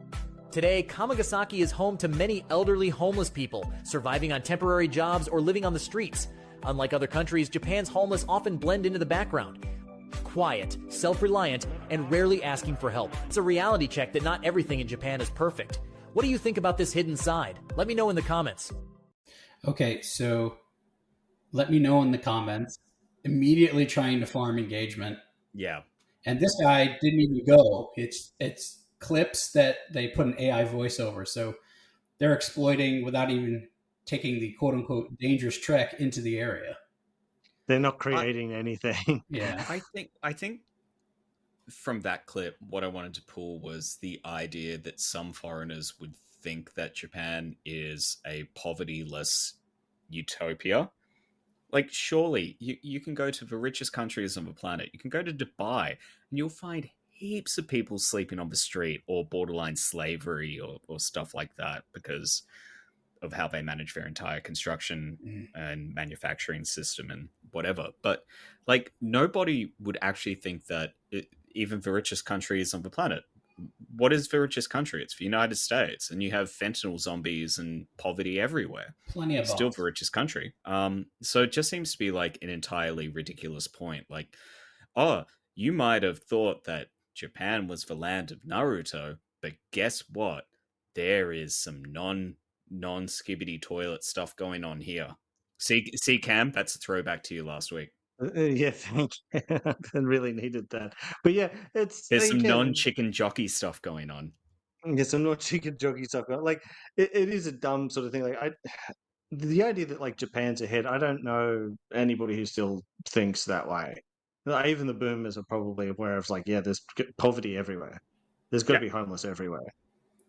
Today, Kamagasaki is home to many elderly homeless people, surviving on temporary jobs or living on the streets. Unlike other countries, Japan's homeless often blend into the background. Quiet, self-reliant, and rarely asking for help. It's a reality check that not everything in Japan is perfect. What do you think about this hidden side? Let me know in the comments. Okay, so let me know in the comments. Immediately trying to farm engagement. Yeah. And this guy didn't even go. It's clips that they put an AI voice over. So they're exploiting without even taking the quote unquote dangerous trek into the area. They're not creating anything. Yeah. I think from that clip, what I wanted to pull was the idea that some foreigners would think that Japan is a poverty-less utopia. Like, surely you can go to the richest countries on the planet. You can go to Dubai and you'll find heaps of people sleeping on the street or borderline slavery or stuff like that because of how they manage their entire construction and manufacturing system and whatever. But like, nobody would actually think that even the richest countries on the planet. What is the richest country? It's the United States, and you have fentanyl zombies and poverty everywhere. Plenty of Still bombs. the richest country. So it just seems to be like an entirely ridiculous point. Like, oh, you might have thought that Japan was the land of Naruto, but guess what? There is some non-skibbity toilet stuff going on here. See, Cam, that's a throwback to you last week. Yeah, thank you. I really needed that. But yeah, There's some again, non-chicken jockey stuff going on. Yes, I'm not chicken jockey soccer. Like it is a dumb sort of thing. Like the idea that like Japan's ahead, I don't know anybody who still thinks that way. Like, even the boomers are probably aware of like, yeah, there's poverty everywhere. There's got to be homeless everywhere.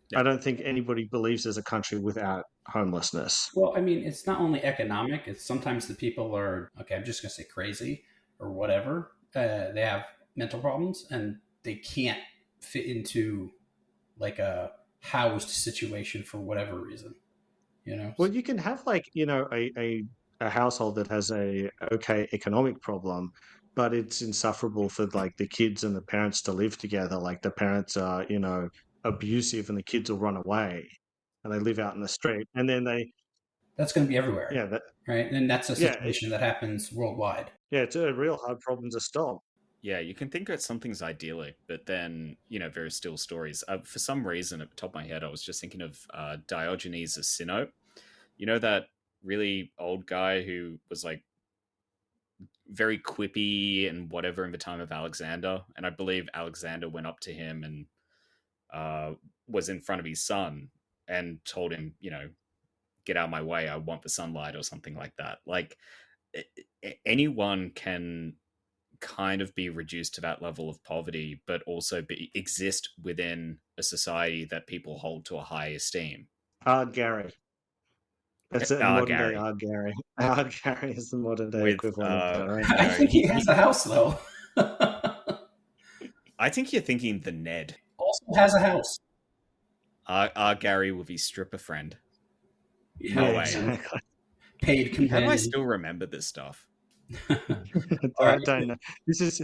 Yeah. I don't think anybody believes there's a country without homelessness. Well, I mean, it's not only economic. It's sometimes the people are, okay, I'm just going to say crazy or whatever. They have mental problems and they can't fit into like a housed situation for whatever reason, you know? Well, you can have like, a household that has a okay economic problem, but it's insufferable for like the kids and the parents to live together. Like the parents are, abusive and the kids will run away and they live out in the street. And then That's going to be everywhere. Yeah, right? And that's a situation that happens worldwide. Yeah, it's a real hard problem to stop. Yeah, you can think that something's idyllic, but then, there are still stories. For some reason, at the top of my head, I was just thinking of Diogenes of Sinope. You know, that really old guy who was like very quippy and whatever in the time of Alexander. And I believe Alexander went up to him and was in front of his son and told him, get out of my way. I want the sunlight or something like that. Like anyone can kind of be reduced to that level of poverty, but also exist within a society that people hold to a high esteem. Gary. That's it. Modern Gary. day Gary. Gary is the modern day equivalent of that, right? I think he has a house, though. I think you're thinking the Ned. Also has a house. Gary with his stripper friend. Yeah, no way. Exactly. Paid companion. How do I still remember this stuff? I don't know. This is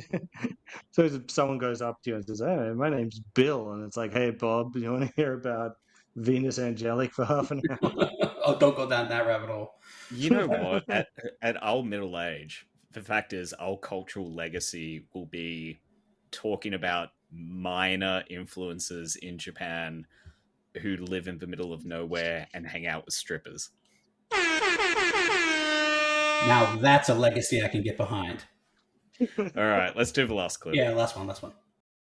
so someone goes up to you and says, "Hey, my name's Bill," and it's like, "Hey, Bob, do you want to hear about Venus Angelic for half an hour?" Oh, don't go down that rabbit hole. You know what? At our middle age, the fact is, our cultural legacy will be talking about minor influences in Japan who live in the middle of nowhere and hang out with strippers. Now that's a legacy I can get behind. All right, let's do the last clip. Yeah, last one.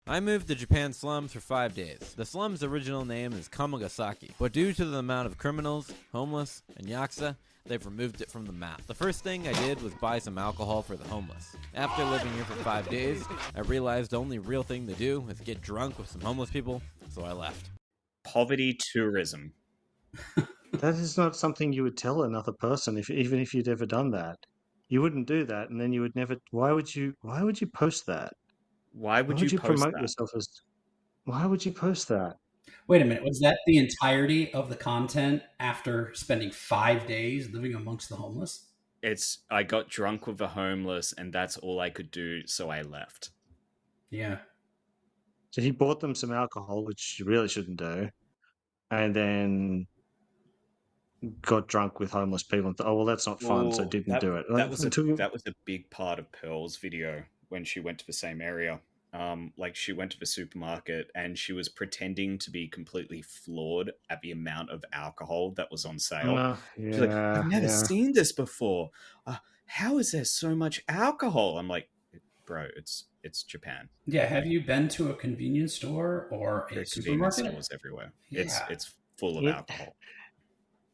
I moved to Japan slums for 5 days. The slum's original name is Kamagasaki, but due to the amount of criminals, homeless, and yakuza, they've removed it from the map. The first thing I did was buy some alcohol for the homeless. After living here for 5 days, I realized the only real thing to do is get drunk with some homeless people, so I left. Poverty tourism. That is not something you would tell another person, even if you'd ever done that. You wouldn't do that, and then you would never. Why would you post that? Why would you promote that? yourself as? Why would you post that? Wait a minute. Was that the entirety of the content after spending 5 days living amongst the homeless? I got drunk with the homeless, and that's all I could do, so I left. Yeah. So he bought them some alcohol, which you really shouldn't do, and then got drunk with homeless people and thought, oh, well, that's not fun, so didn't do it. That was a big part of Pearl's video when she went to the same area. She went to the supermarket and she was pretending to be completely floored at the amount of alcohol that was on sale. She's like, I've never seen this before. How is there so much alcohol? I'm like, bro, it's Japan. Yeah, have you been to a convenience store or a supermarket? Stores everywhere. Yeah. It's full of alcohol.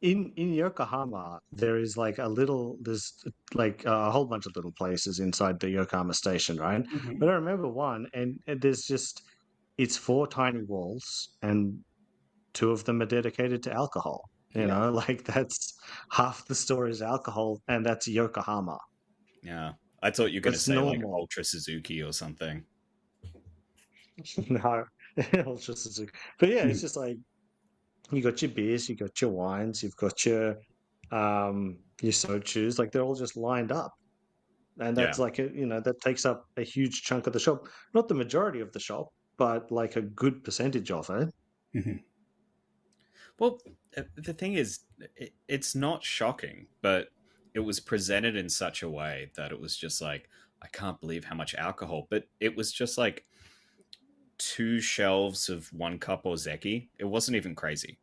In Yokohama, there's like a whole bunch of little places inside the Yokohama station, right? Mm-hmm. But I remember one, and there's it's 4 tiny walls, and 2 of them are dedicated to alcohol. You know, like that's half the store is alcohol, and that's Yokohama. Yeah, I thought you were going to say like Ultra Suzuki or something. No, Ultra Suzuki. But yeah, it's just like, you got your beers, you got your wines, you've got your sochus, like they're all just lined up, and that's that takes up a huge chunk of the shop. Not the majority of the shop, but like a good percentage of it. Mm-hmm. Well, the thing is, it's not shocking, but it was presented in such a way that it was just like, I can't believe how much alcohol. But it was just like 2 shelves of 1 cup ozeki. It wasn't even crazy.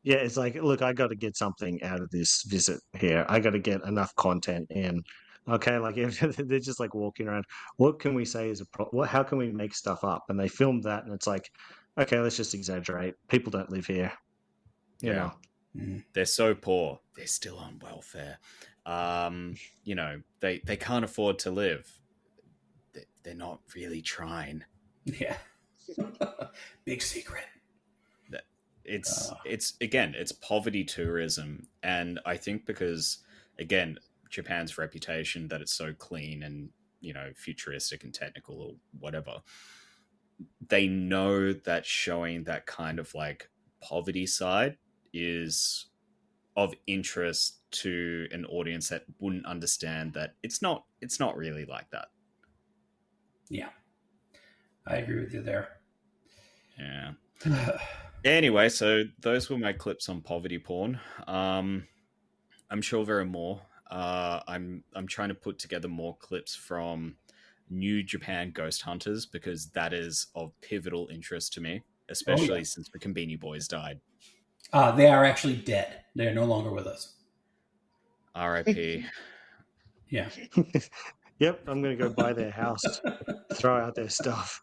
Yeah, it's like, look, I got to get something out of this visit here. I got to get enough content in. Okay, like they're just like walking around. What can we say is how can we make stuff up? And they filmed that, and it's like, okay, let's just exaggerate. People don't live here. You know, they're so poor. They're still on welfare. They can't afford to live. They're not really trying. Yeah. Big secret. It's poverty tourism. And I think because, again, Japan's reputation that it's so clean and, futuristic and technical or whatever, they know that showing that kind of like poverty side is of interest to an audience that wouldn't understand that it's not really like that. Yeah. I agree with you there. Yeah. Anyway, so those were my clips on poverty porn. I'm sure there are more. I'm trying to put together more clips from New Japan Ghost Hunters because that is of pivotal interest to me, especially since the Konbini Boys died. They are actually dead. They are no longer with us. R.I.P. Yeah. Yep, I'm going to go buy their house, throw out their stuff.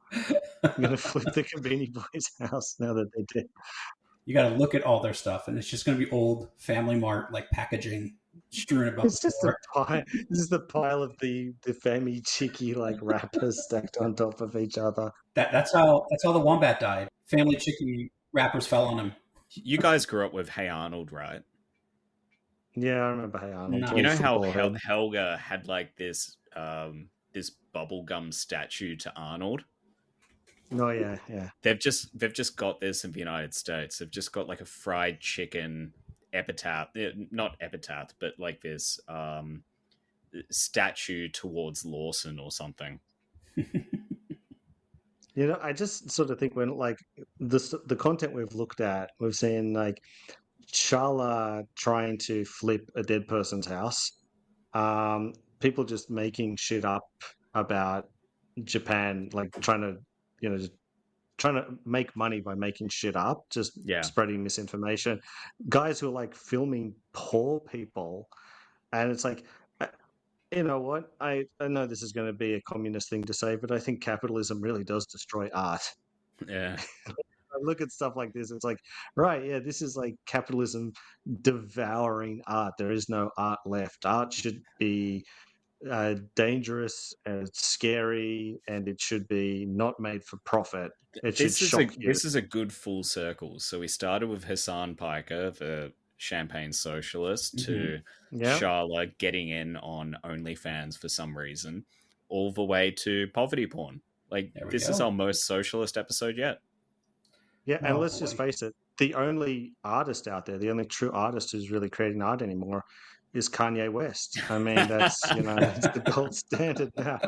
I'm going to flip the Konbini Boys' house now that they're dead. You got to look at all their stuff, and it's just going to be old Family Mart like packaging strewn about. It's just a pile. This is the pile of the Fami Chicky like wrappers stacked on top of each other. That's how the Wombat died. Family Chicky wrappers fell on him. You guys grew up with Hey Arnold, right? Yeah, I remember Hey Arnold. No. You know how Helga had like this this bubblegum statue to Arnold? Oh yeah, yeah. They've just got this in the United States. They've just got like a fried chicken epitaph, not epitaph, but like this statue towards Lawson or something. You know, I just sort of think when like the content we've looked at, we've seen like Shala trying to flip a dead person's house, people just making shit up about Japan, like trying to, just trying to make money by making shit up, just spreading misinformation. Guys who are like filming poor people, and it's like, you know what? I know this is going to be a communist thing to say, but I think capitalism really does destroy art. Yeah. I look at stuff like this, it's like, right, yeah, this is like capitalism devouring art. There is no art left. Art should be dangerous and scary, and it should be not made for profit. It should shock you. This is a good full circle. So we started with Hassan Piker, the champagne socialist, to Shala getting in on OnlyFans for some reason, all the way to poverty porn. Like, this is our most socialist episode yet. Yeah, and let's just face it, the only artist out there, the only true artist who's really creating art anymore is Kanye West. I mean, that's, that's the gold standard now.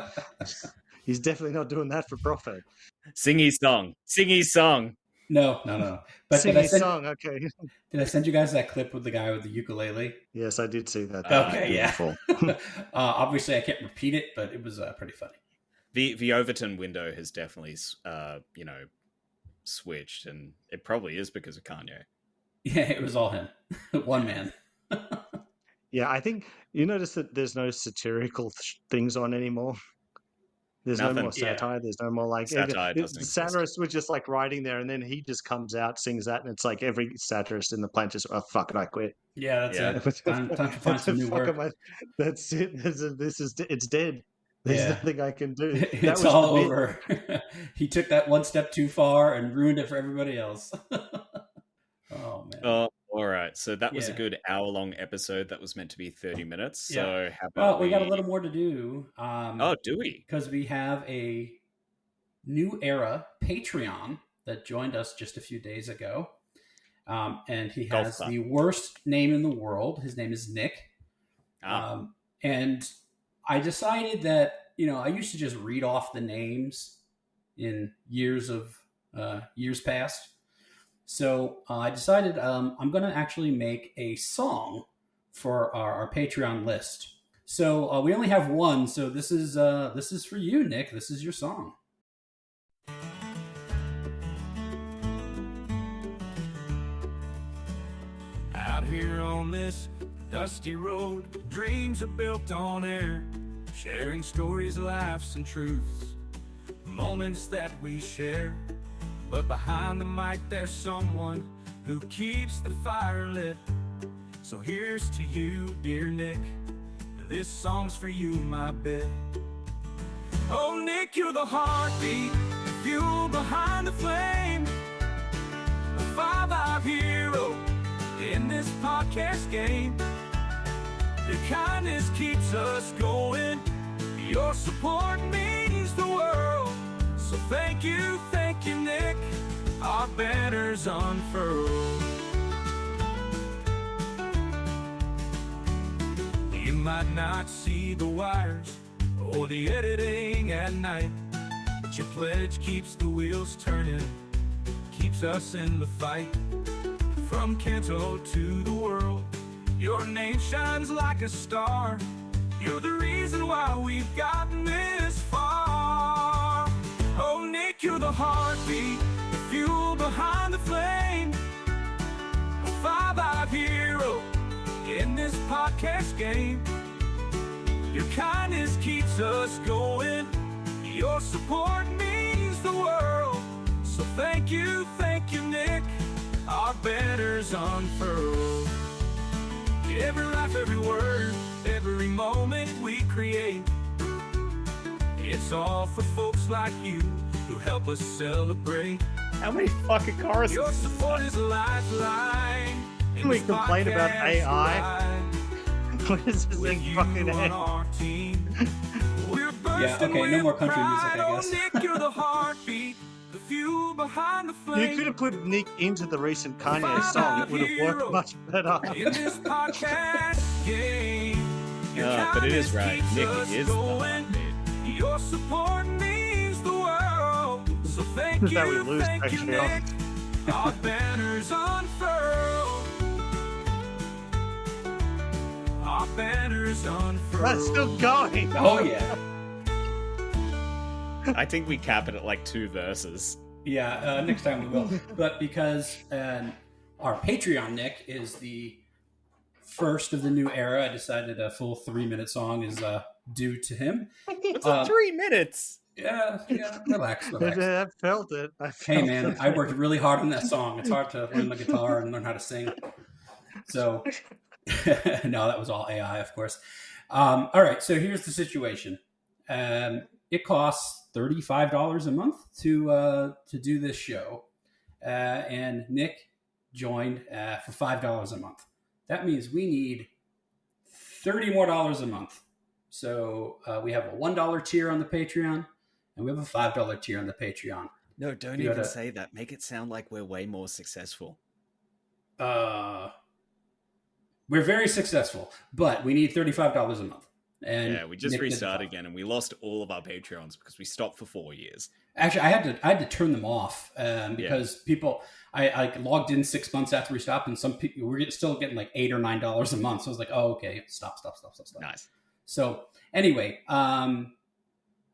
He's definitely not doing that for profit. Sing his song. No. But sing his song, okay. Did I send you guys that clip with the guy with the ukulele? Yes, I did see that. Okay, beautiful. Obviously, I can't repeat it, but it was pretty funny. The Overton window has definitely, switched, and it probably is because of Kanye. Yeah, it was all him. One man. Yeah, I think you notice that there's no satirical things on anymore. There's no more satire. Yeah. There's no more like satirists were just like writing there, and then he just comes out, sings that, and it's like every satirist in the planet just, oh fuck it, I quit. Yeah, that's it. Time to find some new work. That's it. It's dead. There's nothing I can do. It's all over. He took that one step too far and ruined it for everybody else. Oh man. All right. So that was a good hour-long episode that was meant to be 30 minutes. So how about well, we got a little more to do. Do we? Because we have a new era Patreon that joined us just a few days ago. And he has the worst name in the world. His name is Nick. And I decided that, I used to just read off the names in years past. So I decided I'm going to actually make a song for our Patreon list. So we only have one. So this is for you, Nick. This is your song. Out here on this dusty road, dreams are built on air, sharing stories, laughs, and truths, moments that we share. But behind the mic there's someone who keeps the fire lit. So here's to you, dear Nick, this song's for you, my bet. Oh Nick, you're the heartbeat, the fuel behind the flame, a 5-hour hero in this podcast game. Your kindness keeps us going, your support means the world. So thank you, Nick, our banners unfurled. You might not see the wires or the editing at night, but your pledge keeps the wheels turning, keeps us in the fight. From Kanto to the world, Your name shines like a star. You're the reason why we've gotten this far. Oh, Nick, you're the heartbeat, the fuel behind the flame. A 5-eyed hero in this podcast game. Your kindness keeps us going. Your support means the world. So thank you, Nick. Our banners unfurled. Every laugh, every word, every moment we create. It's all for folks like you who help us celebrate. How many fucking choruses? Your support is a lifeline. Can we complain about AI? What is this thing fucking Yeah, okay, no more country music, I guess. Nick, you're the heartbeat, the fuel behind the flame. You could have put Nick into the recent Kanye song. It would have worked much better. In this podcast game, but it is right. Nick is the heartbeat. Your support means the world. So thank That we you, lose Nick. Our banners unfurl. Our banners unfurl. That's still going. Oh, yeah. I think we cap it at like 2 verses. Yeah, next time we will. But because our Patreon Nick is the first of the new era, I decided a full 3-minute song is due to him. It's 3 minutes. Yeah, relax. I felt it. Hey, man, I worked really hard on that song. It's hard to learn the guitar and learn how to sing. So, no, that was all AI, of course. All right, so here's the situation. It costs $35 a month to do this show, and Nick joined for $5 a month. That means we need $30 more a month. So we have a $1 tier on the Patreon, and we have a $5 tier on the Patreon. No, don't even say that. Make it sound like we're way more successful. We're very successful, but we need $35 a month. And yeah, we just restarted again, and we lost all of our Patreons because we stopped for 4 years. Actually, I had to turn them off because people. I logged in 6 months after we stopped, and some people were still getting like $8 or $9 a month. So I was like, oh, okay, stop. Nice. So anyway,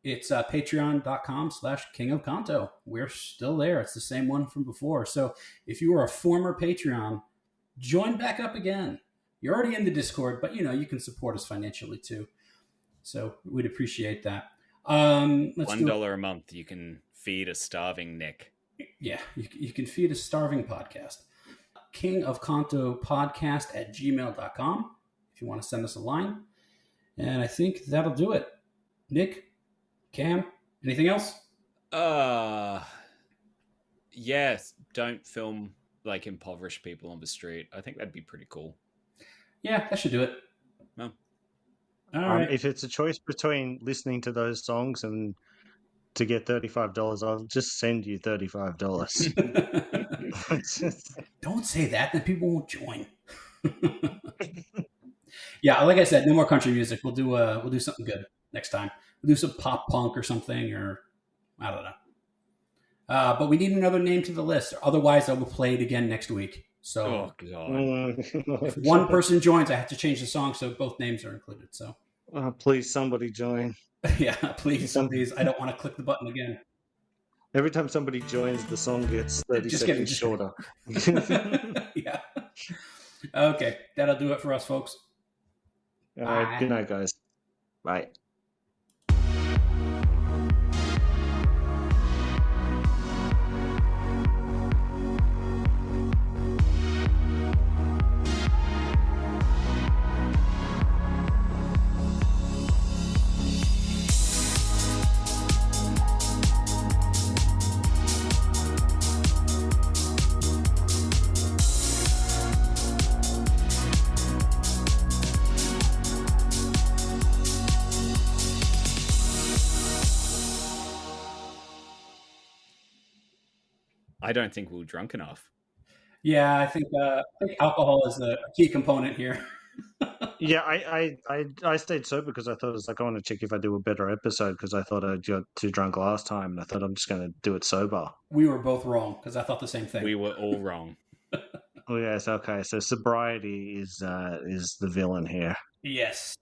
it's patreon.com/King of Kanto. We're still there. It's the same one from before. So if you are a former Patreon, join back up again. You're already in the Discord, but you can support us financially too. So we'd appreciate that. $1 a month, you can feed a starving Nick. Yeah, you can feed a starving podcast. King of Kanto podcast at gmail.com if you want to send us a line. And I think that'll do it. Nick, Cam, anything else? Yes, don't film like impoverished people on the street. I think that'd be pretty cool. Yeah, that should do it. No. All right. If it's a choice between listening to those songs and to get $35, I'll just send you $35. Don't say that, then people won't join. Yeah, like I said, no more country music. We'll do something good next time. We'll do some pop punk or something, or I don't know. But we need another name to the list. Otherwise, I will play it again next week. So, oh god! If one person joins, I have to change the song so both names are included. So, please, somebody join. Yeah, please. I don't want to click the button again. Every time somebody joins, the song gets 30 seconds shorter. Yeah. Okay, that'll do it for us, folks. All right, good night, guys. Bye. I don't think we were drunk enough. Yeah, I think alcohol is a key component here. Yeah, I stayed sober because I thought it was like I want to check if I do a better episode because I thought I got too drunk last time and I thought I'm just going to do it sober. We were both wrong because I thought the same thing. We were all wrong. Oh yes, okay. So sobriety is the villain here. Yes.